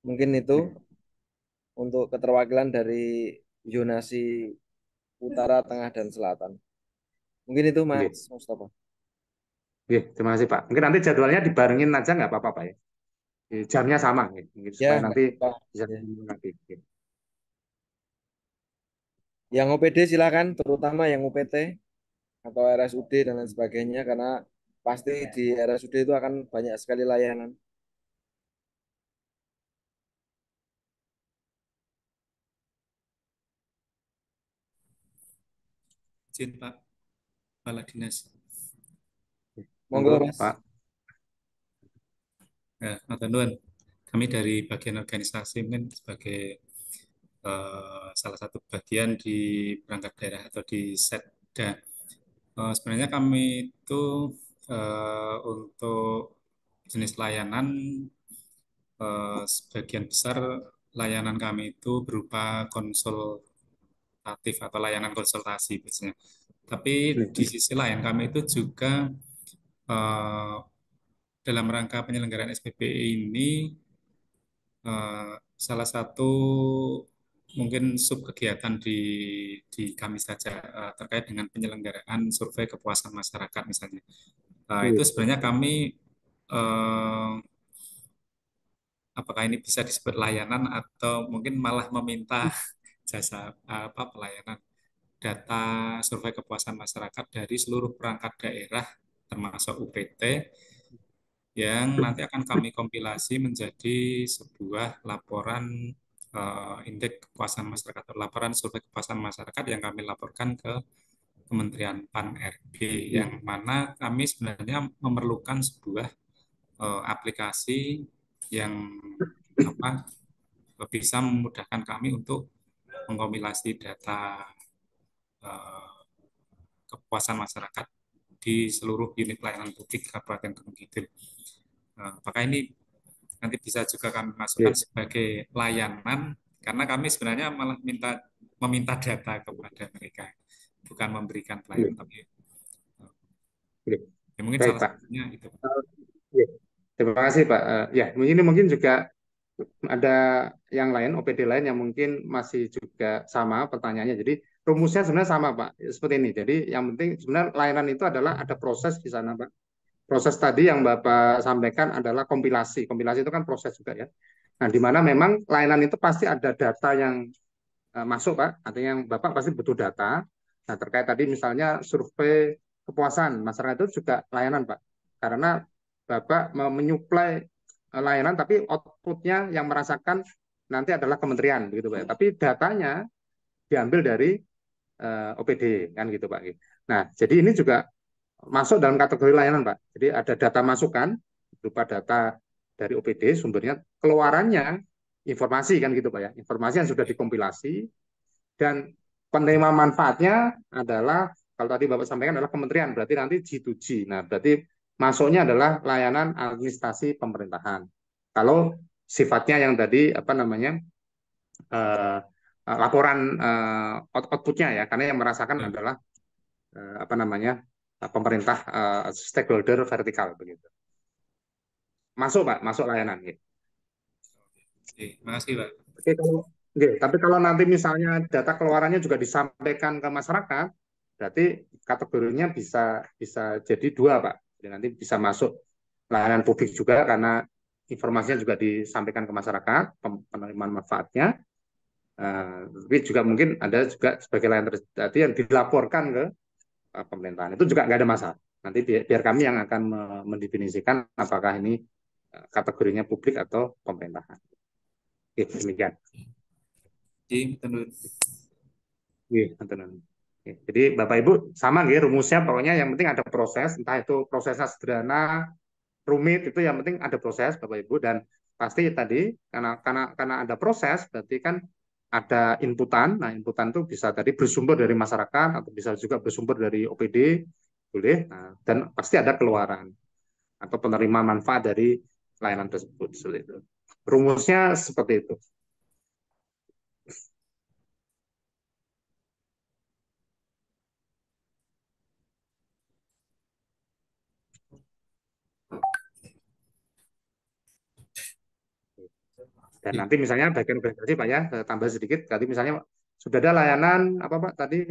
Mungkin itu untuk keterwakilan dari zonasi utara, tengah, dan selatan. Mungkin itu Oke. Mas Mustafa. Oke, terima kasih Pak. Mungkin nanti jadwalnya dibarengin aja nggak apa-apa Pak ya. Jamnya sama gitu, Ya, supaya nggak nanti apa. bisa Ya. nanti. Yang OPD silakan, terutama yang UPT atau RSUD dan lain sebagainya, karena pasti di RSUD itu akan banyak sekali layanan. Izin Pak, Kepala Dinas. Monggo Monggo Mas. Pak. Ya, Matur nuwun. Kami dari bagian organisasi mungkin sebagai salah satu bagian di perangkat daerah atau di Setda. Sebenarnya kami itu untuk jenis layanan sebagian besar layanan kami itu berupa konsultatif atau layanan konsultasi biasanya. Tapi di sisi lain kami itu juga eh, dalam rangka penyelenggaraan SPPI ini salah satu mungkin sub kegiatan di kami saja terkait dengan penyelenggaraan survei kepuasan masyarakat misalnya. Itu sebenarnya kami eh, apakah ini bisa disebut layanan atau mungkin malah meminta jasa apa pelayanan data survei kepuasan masyarakat dari seluruh perangkat daerah termasuk UPT yang nanti akan kami kompilasi menjadi sebuah laporan indeks kepuasan masyarakat atau laporan survei kepuasan masyarakat yang kami laporkan ke Kementerian PAN-RB yang mana kami sebenarnya memerlukan sebuah aplikasi yang apa bisa memudahkan kami untuk mengkompilasi data eh, kepuasan masyarakat di seluruh unit pelayanan publik Kabupaten Gunung Kidul. Apakah ini nanti bisa juga kami masukkan sebagai layanan karena kami sebenarnya malah meminta data kepada mereka, bukan memberikan pelayanan, tapi ya mungkin Baik salah Pak. satunya itu. Terima kasih Pak. Ya, ini mungkin juga ada yang lain, OPD lain yang mungkin masih juga sama pertanyaannya. Jadi rumusnya sebenarnya sama Pak, seperti ini. Jadi yang penting sebenarnya layanan itu adalah ada proses di sana Pak. Proses tadi yang Bapak sampaikan adalah kompilasi. Kompilasi itu kan proses juga ya. Nah, di mana memang layanan itu pasti ada data yang masuk Pak. Artinya yang Bapak pasti butuh data. Nah, terkait tadi misalnya survei kepuasan masyarakat itu juga layanan Pak. Karena Bapak menyuplai layanan tapi outputnya yang merasakan nanti adalah kementerian begitu Pak. Tapi datanya diambil dari OPD kan gitu Pak. Nah, jadi ini juga masuk dalam kategori layanan Pak. Jadi ada data masukan berupa data dari OPD sumbernya, keluarannya informasi kan gitu Pak ya. Informasi yang sudah dikompilasi dan penerima manfaatnya adalah kalau tadi Bapak sampaikan adalah kementerian, berarti nanti G2G. Nah, berarti masuknya adalah layanan administrasi pemerintahan. Kalau sifatnya yang tadi apa namanya eh, laporan outputnya ya, karena yang merasakan Ya. adalah apa namanya pemerintah stakeholder vertikal begitu. Masuk Pak, masuk layanan. Gitu. Oke, makasih Pak. Oke, tapi kalau nanti misalnya data keluarannya juga disampaikan ke masyarakat, berarti kategorinya bisa bisa jadi dua Pak. Jadi nanti bisa masuk layanan publik juga karena informasinya juga disampaikan ke masyarakat, penerimaan manfaatnya. Tapi juga mungkin ada juga sebagai layanan tadi yang dilaporkan ke pemerintahan. Itu juga nggak ada masalah. Nanti biar kami yang akan mendefinisikan apakah ini kategorinya publik atau pemerintahan. Oke, demikian. Jadi Bapak Ibu sama nggih rumusnya, pokoknya yang penting ada proses, entah itu prosesnya sederhana, rumit, itu yang penting ada proses Bapak Ibu, dan pasti tadi karena ada proses berarti kan ada inputan. Nah, inputan itu bisa tadi bersumber dari masyarakat atau bisa juga bersumber dari OPD, boleh. Nah, dan pasti ada keluaran atau penerimaan manfaat dari layanan tersebut seperti itu. Rumusnya seperti itu. Dan nanti misalnya bagian organisasi Pak ya, tambah sedikit, tadi misalnya sudah ada layanan apa Pak tadi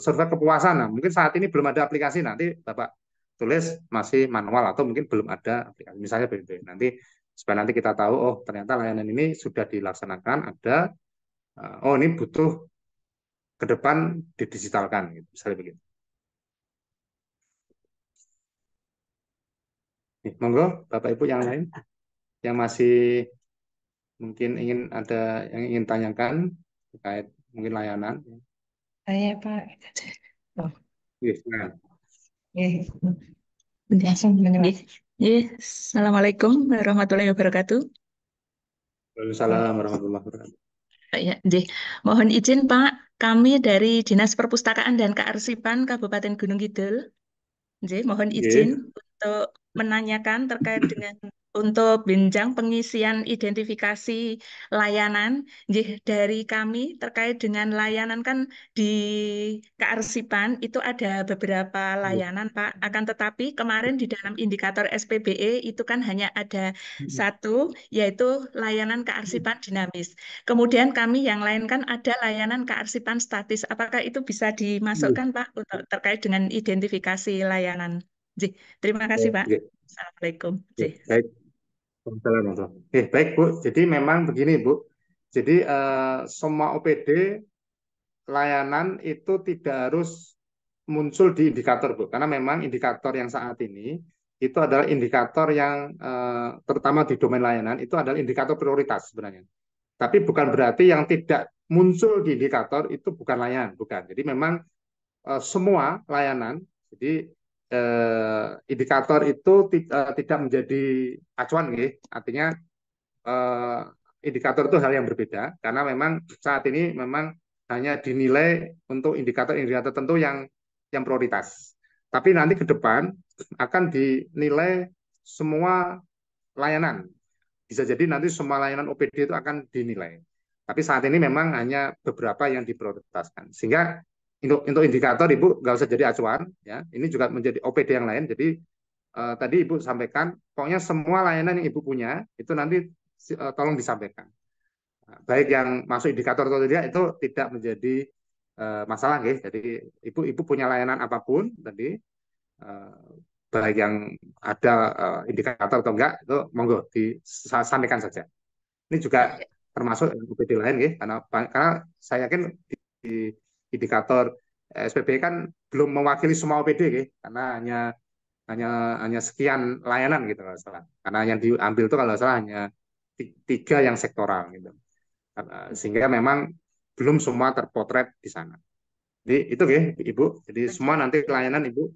survei kepuasan. Nah, mungkin saat ini belum ada aplikasi, nanti Bapak tulis masih manual atau mungkin belum ada aplikasi. Misalnya begitu. Nanti supaya nanti kita tahu oh ternyata layanan ini sudah dilaksanakan, ada oh ini butuh ke depan didigitalkan gitu. Misalnya begitu. Nih, monggo Bapak Ibu yang lain yang masih mungkin ada yang ingin tanyakan terkait mungkin layanan. Saya Pak. Oh, Yes, nah. Assalamualaikum warahmatullahi wabarakatuh. Waalaikumsalam warahmatullahi wabarakatuh. Ya, mohon izin Pak, kami dari Dinas Perpustakaan dan Kearsipan Kabupaten Gunung Kidul. Mohon izin untuk menanyakan terkait dengan untuk jenjang pengisian identifikasi layanan. Dari kami terkait dengan layanan kan di kearsipan itu ada beberapa layanan Pak. Akan tetapi kemarin di dalam indikator SPBE itu kan hanya ada satu, yaitu layanan kearsipan dinamis. Kemudian kami yang lain kan ada layanan kearsipan statis. Apakah itu bisa dimasukkan Pak untuk terkait dengan identifikasi layanan? Terima kasih Pak. Assalamualaikum. Baik. Baik Bu. Jadi memang begini Bu. Jadi semua OPD layanan itu tidak harus muncul di indikator Bu. Karena memang indikator yang saat ini itu adalah indikator yang terutama di domain layanan itu adalah indikator prioritas sebenarnya. Tapi bukan berarti yang tidak muncul di indikator itu bukan layanan, bukan. Jadi memang semua layanan, jadi indikator itu tidak menjadi acuan, gitu. Artinya indikator itu hal yang berbeda karena memang saat ini memang hanya dinilai untuk indikator-indikator tertentu yang prioritas. Tapi nanti ke depan akan dinilai semua layanan. Bisa jadi nanti semua layanan OPD itu akan dinilai. Tapi saat ini memang hanya beberapa yang diprioritaskan. Sehingga untuk indikator Ibu nggak usah jadi acuan, ya. Ini juga menjadi OPD yang lain. Jadi tadi Ibu sampaikan, pokoknya semua layanan yang Ibu punya itu nanti tolong disampaikan. Baik yang masuk indikator atau tidak itu tidak menjadi masalah, guys. Jadi Ibu punya layanan apapun tadi, baik yang ada indikator atau enggak itu monggo disampaikan saja. Ini juga termasuk OPD lain, guys. Karena saya yakin di indikator SPB kan belum mewakili semua OPD, guys. Karena hanya sekian layanan gitu kalau salah. Karena yang diambil itu kalau salah hanya 3 yang sektoral gitu. Sehingga memang belum semua terpotret di sana. Jadi itu ya Ibu. Jadi semua nanti layanan Ibu,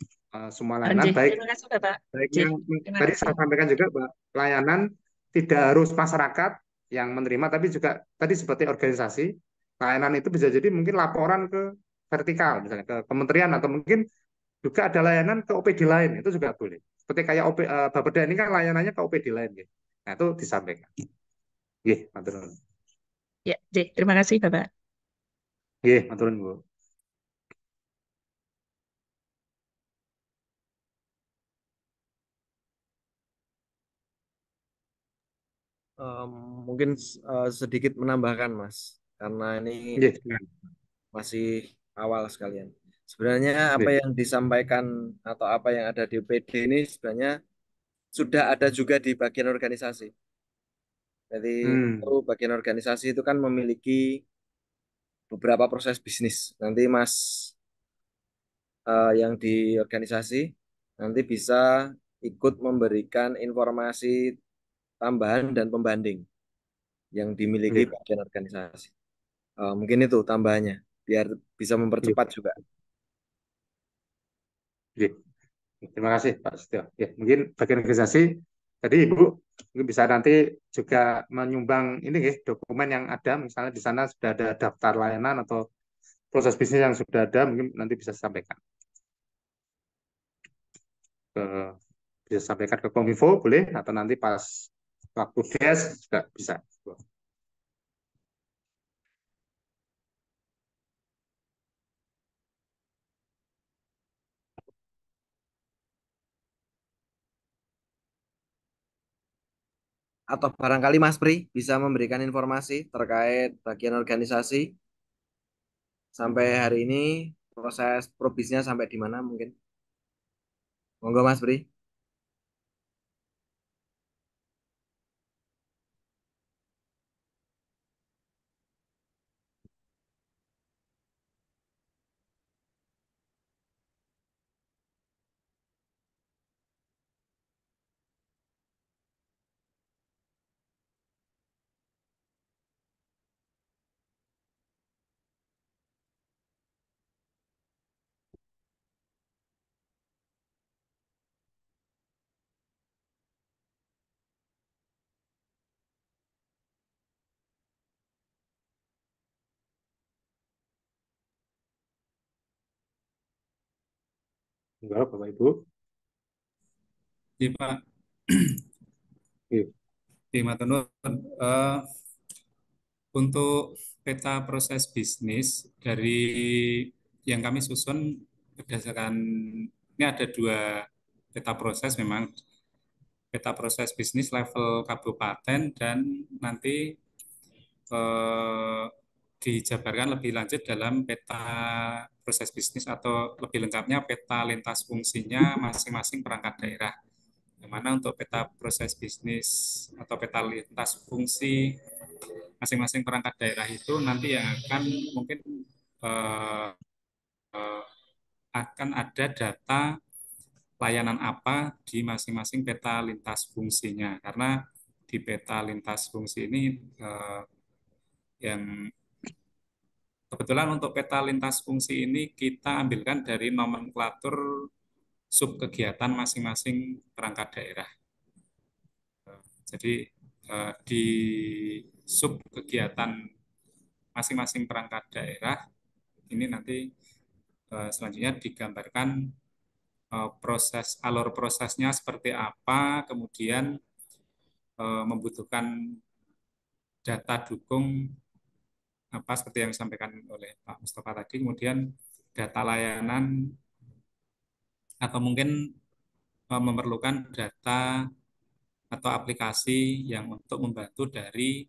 semua layanan Nggih, baik terima kasih Bapak. baik Nggih, yang terima tadi kasih. saya sampaikan juga Pak, pelayanan tidak harus masyarakat yang menerima, tapi juga tadi seperti organisasi, layanan itu bisa jadi mungkin laporan ke vertikal, misalnya ke kementerian atau mungkin juga ada layanan ke OPD lain, itu juga boleh. Seperti kayak Bapeda ini kan layanannya ke OPD lain, gitu. Nah itu disampaikan. Iya, matur nuwun. Ya, nggih, terima kasih Bapak. Iya, matur nuwun, Bu. Em, mungkin sedikit menambahkan Mas, karena ini Iya, silakan. masih awal sekalian. Sebenarnya apa Iya. yang disampaikan atau apa yang ada di UPD ini sebenarnya sudah ada juga di bagian organisasi. Jadi itu Hmm. bagian organisasi itu kan memiliki beberapa proses bisnis. Nanti Mas yang di organisasi nanti bisa ikut memberikan informasi tambahan dan pembanding yang dimiliki Iya. bagian organisasi. Mungkin itu tambahannya biar bisa Iya. mempercepat juga. Iya. Terima kasih Pak Setio. Ya, mungkin bagian organisasi tadi Ibu mungkin bisa nanti juga menyumbang ini ya, dokumen yang ada, misalnya di sana sudah ada daftar layanan atau proses bisnis yang sudah ada, mungkin nanti bisa sampaikan ke bisa sampaikan ke Kominfo boleh atau nanti pas waktu des juga bisa. Atau barangkali Mas Pri bisa memberikan informasi terkait bagian organisasi sampai hari ini proses probisnya sampai di mana mungkin. Monggo Mas Pri. Enggak, Bapak Ibu. Iya, Pak. Iya. Di Matenun, untuk peta proses bisnis dari yang kami susun berdasarkan ini ada dua peta proses memang peta proses bisnis level kabupaten dan nanti eh, dijabarkan lebih lanjut dalam peta proses bisnis atau lebih lengkapnya peta lintas fungsinya masing-masing perangkat daerah. Yang mana untuk peta proses bisnis atau peta lintas fungsi masing-masing perangkat daerah itu nanti yang akan mungkin eh, akan ada data layanan apa di masing-masing peta lintas fungsinya. Karena di peta lintas fungsi ini yang kebetulan untuk peta lintas fungsi ini kita ambilkan dari nomenklatur sub kegiatan masing-masing perangkat daerah. Jadi di sub kegiatan masing-masing perangkat daerah ini nanti selanjutnya digambarkan proses alur prosesnya seperti apa, kemudian membutuhkan data dukung apa seperti yang disampaikan oleh Pak Mustafa tadi, kemudian data layanan atau mungkin memerlukan data atau aplikasi yang untuk membantu dari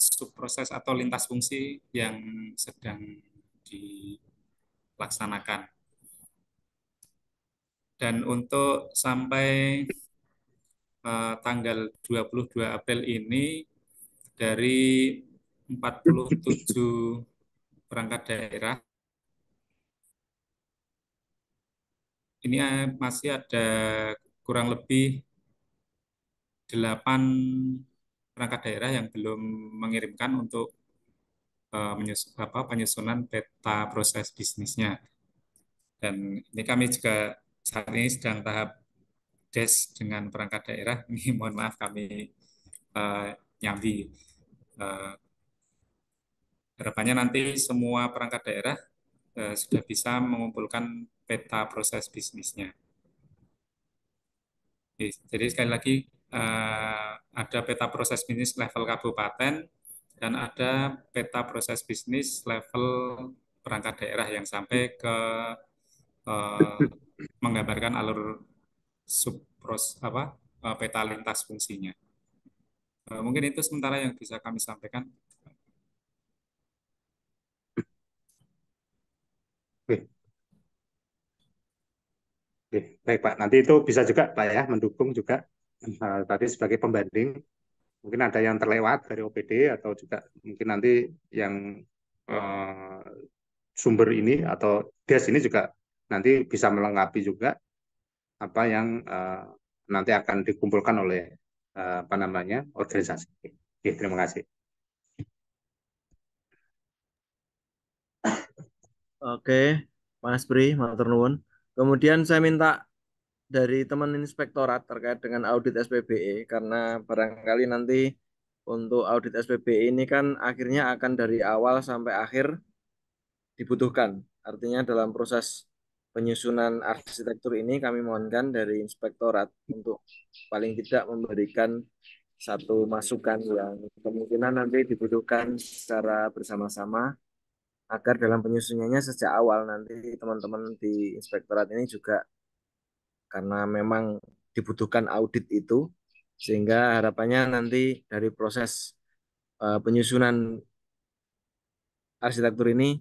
subproses atau lintas fungsi yang sedang dilaksanakan. Dan untuk sampai tanggal 22 April ini dari 47 perangkat daerah ini masih ada kurang lebih 8 perangkat daerah yang belum mengirimkan untuk penyusunan peta proses bisnisnya. Dan ini kami juga saat ini sedang tahap des dengan perangkat daerah. Ini mohon maaf kami nyambi. Harapannya nanti semua perangkat daerah sudah bisa mengumpulkan peta proses bisnisnya. Jadi sekali lagi ada peta proses bisnis level kabupaten dan ada peta proses bisnis level perangkat daerah yang sampai ke menggambarkan alur peta lintas fungsinya. Mungkin itu sementara yang bisa kami sampaikan. Oke. Oke, baik Pak. Nanti itu bisa juga Pak ya mendukung juga tadi sebagai pembanding. Mungkin ada yang terlewat dari OPD atau juga mungkin nanti yang eh, sumber ini atau des ini juga nanti bisa melengkapi juga apa yang nanti akan dikumpulkan oleh apa namanya organisasi. Oke, terima kasih. Oke, Mas Pri, matur nuwun. Kemudian saya minta dari teman inspektorat terkait dengan audit SPBE karena barangkali nanti untuk audit SPBE ini kan akhirnya akan dari awal sampai akhir dibutuhkan. Artinya dalam proses penyusunan arsitektur ini kami mohonkan dari inspektorat untuk paling tidak memberikan satu masukan yang kemungkinan nanti dibutuhkan secara bersama-sama agar dalam penyusunannya sejak awal nanti teman-teman di inspektorat ini juga karena memang dibutuhkan audit itu sehingga harapannya nanti dari proses penyusunan arsitektur ini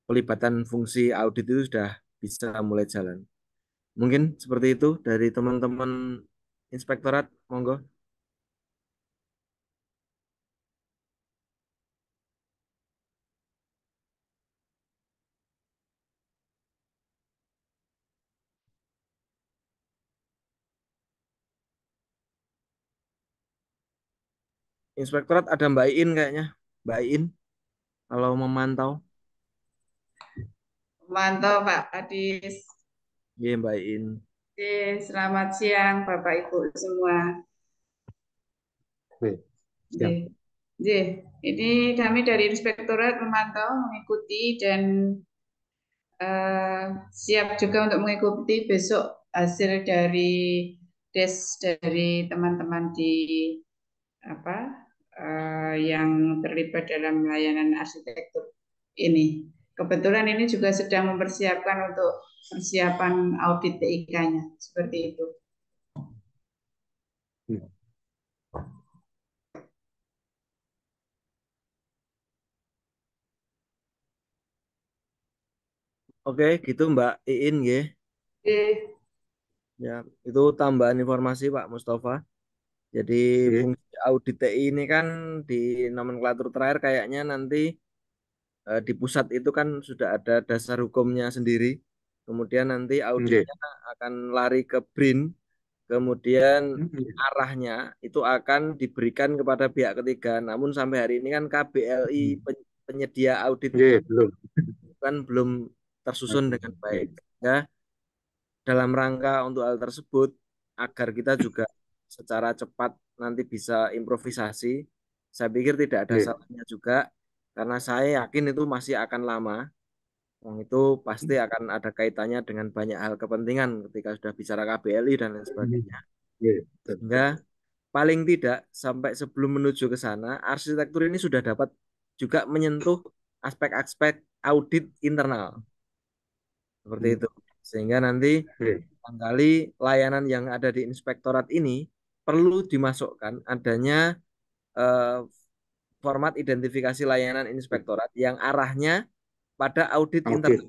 pelibatan fungsi audit itu sudah bisa mulai jalan. Mungkin seperti itu dari teman-teman inspektorat, monggo. Inspektorat ada Mbak Iin kayaknya. Mbak Iin, kalau memantau. Mantap Pak Kadis. Iya Mbak Iin. Oke, selamat siang Bapak Ibu semua. Oke, siap. Ini kami dari Inspektorat memantau, mengikuti dan siap juga untuk mengikuti besok hasil dari des dari teman-teman di yang terlibat dalam layanan arsitektur ini. Kebetulan ini juga sedang mempersiapkan untuk persiapan audit TIK-nya, seperti itu. Oke, gitu Mbak Iin ya. Ya, itu tambahan informasi Pak Mustafa. Jadi fungsi audit TI ini kan di nomenklatur terakhir kayaknya nanti di pusat itu kan sudah ada dasar hukumnya sendiri. Kemudian nanti auditnya akan lari ke BRIN. Kemudian arahnya itu akan diberikan kepada pihak ketiga. Namun sampai hari ini kan KBLI penyedia audit kan belum tersusun dengan baik. Ya, dalam rangka untuk hal tersebut agar kita juga secara cepat nanti bisa improvisasi, saya pikir tidak ada salahnya juga karena saya yakin itu masih akan lama. Itu pasti akan ada kaitannya dengan banyak hal kepentingan ketika sudah bicara KBLI dan lain sebagainya. Sehingga paling tidak sampai sebelum menuju ke sana, arsitektur ini sudah dapat juga menyentuh aspek-aspek audit internal. Seperti itu. Sehingga nanti barangkali layanan yang ada di inspektorat ini perlu dimasukkan adanya format identifikasi layanan inspektorat yang arahnya pada audit internal.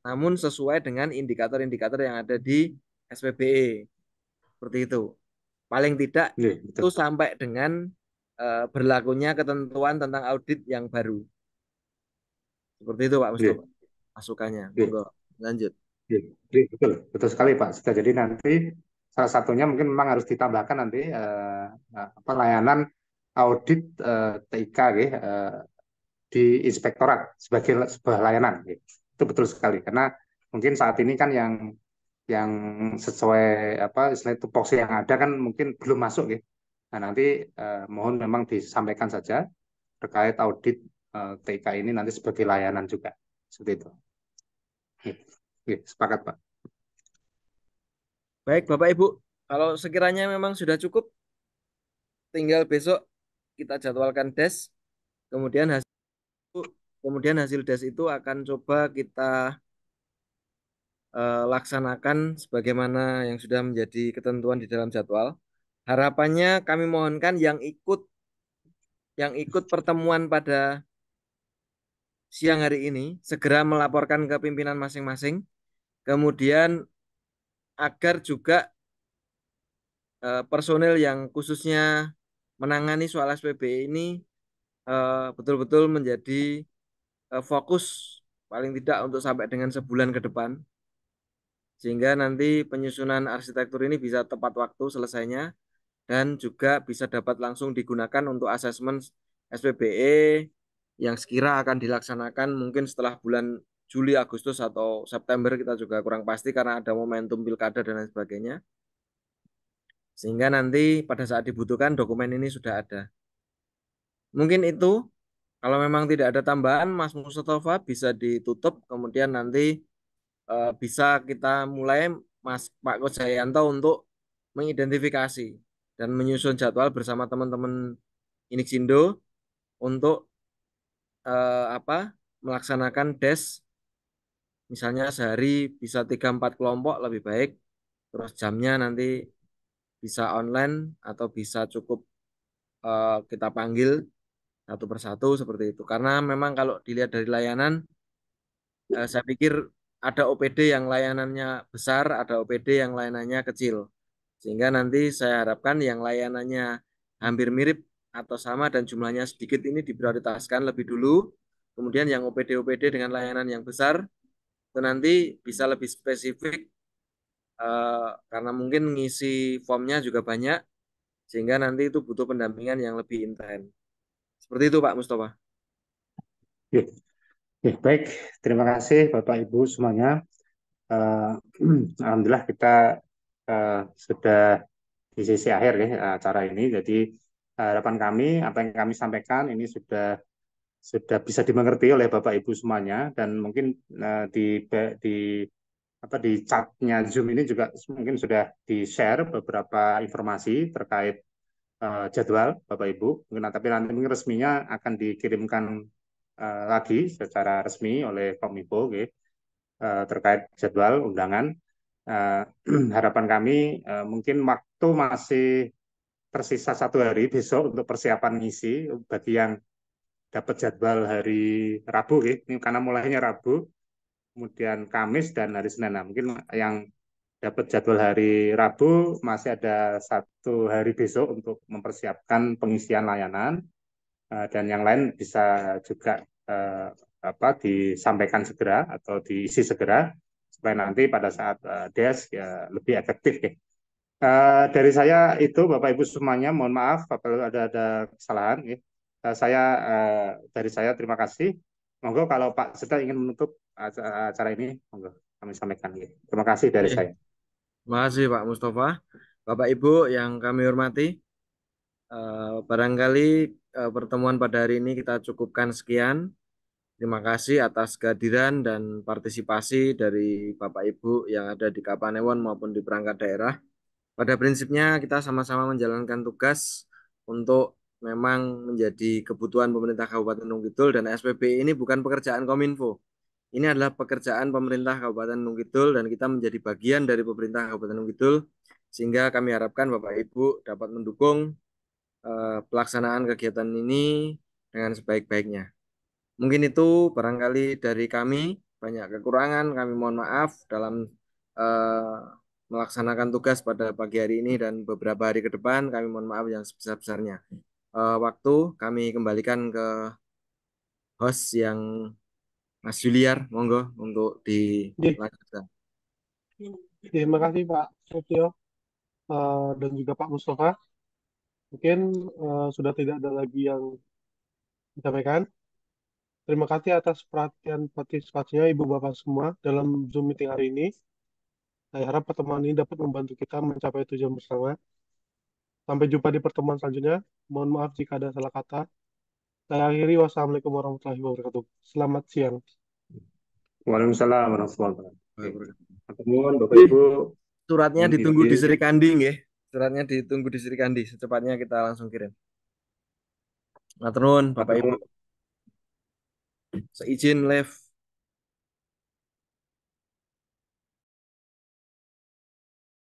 Namun sesuai dengan indikator-indikator yang ada di SPBE. Seperti itu. Paling tidak itu sampai dengan berlakunya ketentuan tentang audit yang baru. Seperti itu Pak Mustafa. Masukannya. Monggo, lanjut. Betul sekali Pak. Jadi nanti salah satunya mungkin memang harus ditambahkan nanti layanan audit TIK di inspektorat sebagai sebuah layanan. Gitu. Itu betul sekali karena mungkin saat ini kan yang sesuai apa istilah tupoksi yang ada kan mungkin belum masuk gitu. Nah, nanti mohon memang disampaikan saja terkait audit TIK ini nanti sebagai layanan juga. Seperti itu. Oke, sepakat, Pak. Baik, Bapak Ibu, kalau sekiranya memang sudah cukup, tinggal besok kita jadwalkan des, kemudian hasil des itu akan coba kita laksanakan sebagaimana yang sudah menjadi ketentuan di dalam jadwal. Harapannya kami mohonkan yang ikut pertemuan pada siang hari ini segera melaporkan ke pimpinan masing-masing. Kemudian agar juga personel yang khususnya menangani soal SPB ini betul-betul menjadi fokus paling tidak untuk sampai dengan sebulan ke depan. Sehingga nanti penyusunan arsitektur ini bisa tepat waktu selesainya dan juga bisa dapat langsung digunakan untuk asesmen SPBE yang sekira akan dilaksanakan mungkin setelah bulan Juli, Agustus, atau September, kita juga kurang pasti karena ada momentum pilkada dan lain sebagainya. Sehingga nanti pada saat dibutuhkan dokumen ini sudah ada. Mungkin itu, kalau memang tidak ada tambahan, Mas Mustafa bisa ditutup, kemudian nanti bisa kita mulai Pak Kojayanto untuk mengidentifikasi dan menyusun jadwal bersama teman-teman Inixindo untuk apa melaksanakan des, misalnya sehari bisa 3-4 kelompok lebih baik, terus jamnya nanti bisa online atau bisa cukup kita panggil satu persatu seperti itu. Karena memang kalau dilihat dari layanan, saya pikir ada OPD yang layanannya besar, ada OPD yang layanannya kecil. Sehingga nanti saya harapkan yang layanannya hampir mirip atau sama dan jumlahnya sedikit ini diprioritaskan lebih dulu. Kemudian yang OPD-OPD dengan layanan yang besar itu nanti bisa lebih spesifik karena mungkin ngisi formnya juga banyak sehingga nanti itu butuh pendampingan yang lebih intens. Seperti itu Pak Mustafa. Oke, oke, baik. Terima kasih Bapak Ibu semuanya. Eh, Alhamdulillah kita sudah di sisi akhir ya acara ini. Jadi harapan kami, apa yang kami sampaikan ini sudah bisa dimengerti oleh Bapak Ibu semuanya dan mungkin di apa di chatnya Zoom ini juga mungkin sudah di-share beberapa informasi terkait jadwal Bapak Ibu. Mungkin tapi nanti mungkin resminya akan dikirimkan lagi secara resmi oleh Kominfo gitu, terkait jadwal undangan. Harapan kami mungkin waktu masih tersisa 1 hari besok untuk persiapan ngisi bagi yang dapat jadwal hari Rabu gitu. Ini karena mulainya Rabu, kemudian Kamis dan hari Senin. Nah, mungkin yang dapat jadwal hari Rabu masih ada 1 hari besok untuk mempersiapkan pengisian layanan dan yang lain bisa juga disampaikan segera atau diisi segera supaya nanti pada saat des ya lebih efektif ya. Dari saya itu Bapak Ibu semuanya mohon maaf apabila ada kesalahan ya. Dari saya terima kasih. Monggo kalau Pak Seda ingin menutup acara ini monggo kami sampaikan ya. Terima kasih dari Oke. saya. Terima kasih Pak Mustafa. Bapak Ibu yang kami hormati, barangkali pertemuan pada hari ini kita cukupkan sekian. Terima kasih atas kehadiran dan partisipasi dari Bapak Ibu yang ada di Kapanewon maupun di perangkat daerah. Pada prinsipnya kita sama-sama menjalankan tugas untuk memang menjadi kebutuhan pemerintah Kabupaten Gunung Kidul dan SPB ini bukan pekerjaan Kominfo. Ini adalah pekerjaan pemerintah Kabupaten Gunung Kidul dan kita menjadi bagian dari pemerintah Kabupaten Gunung Kidul sehingga kami harapkan Bapak Ibu dapat mendukung pelaksanaan kegiatan ini dengan sebaik-baiknya. Mungkin itu barangkali dari kami banyak kekurangan, kami mohon maaf dalam eh, melaksanakan tugas pada pagi hari ini dan beberapa hari ke depan, kami mohon maaf yang sebesar-besarnya. Waktu kami kembalikan ke host yang Mas Juliar, monggo untuk Jadi, dilanjutkan. terima kasih Pak Setio dan juga Pak Mustafa. Mungkin sudah tidak ada lagi yang disampaikan. Terima kasih atas perhatian partisipasinya Ibu Bapak semua dalam Zoom meeting hari ini. Saya harap pertemuan ini dapat membantu kita mencapai tujuan bersama. Sampai jumpa di pertemuan selanjutnya. Mohon maaf jika ada salah kata. Saya akhiri. Wassalamualaikum warahmatullahi wabarakatuh. Selamat siang. Waalaikumsalam warahmatullahi wabarakatuh. Bapak. Nuwun Bapak Ibu. Suratnya Nuwun ditunggu di izin. Sri Kandi nggih. Suratnya ditunggu di Sri Kandi. Secepatnya kita langsung kirim. Matur nuwun Bapak Ibu. Matur nuwun. Seizin live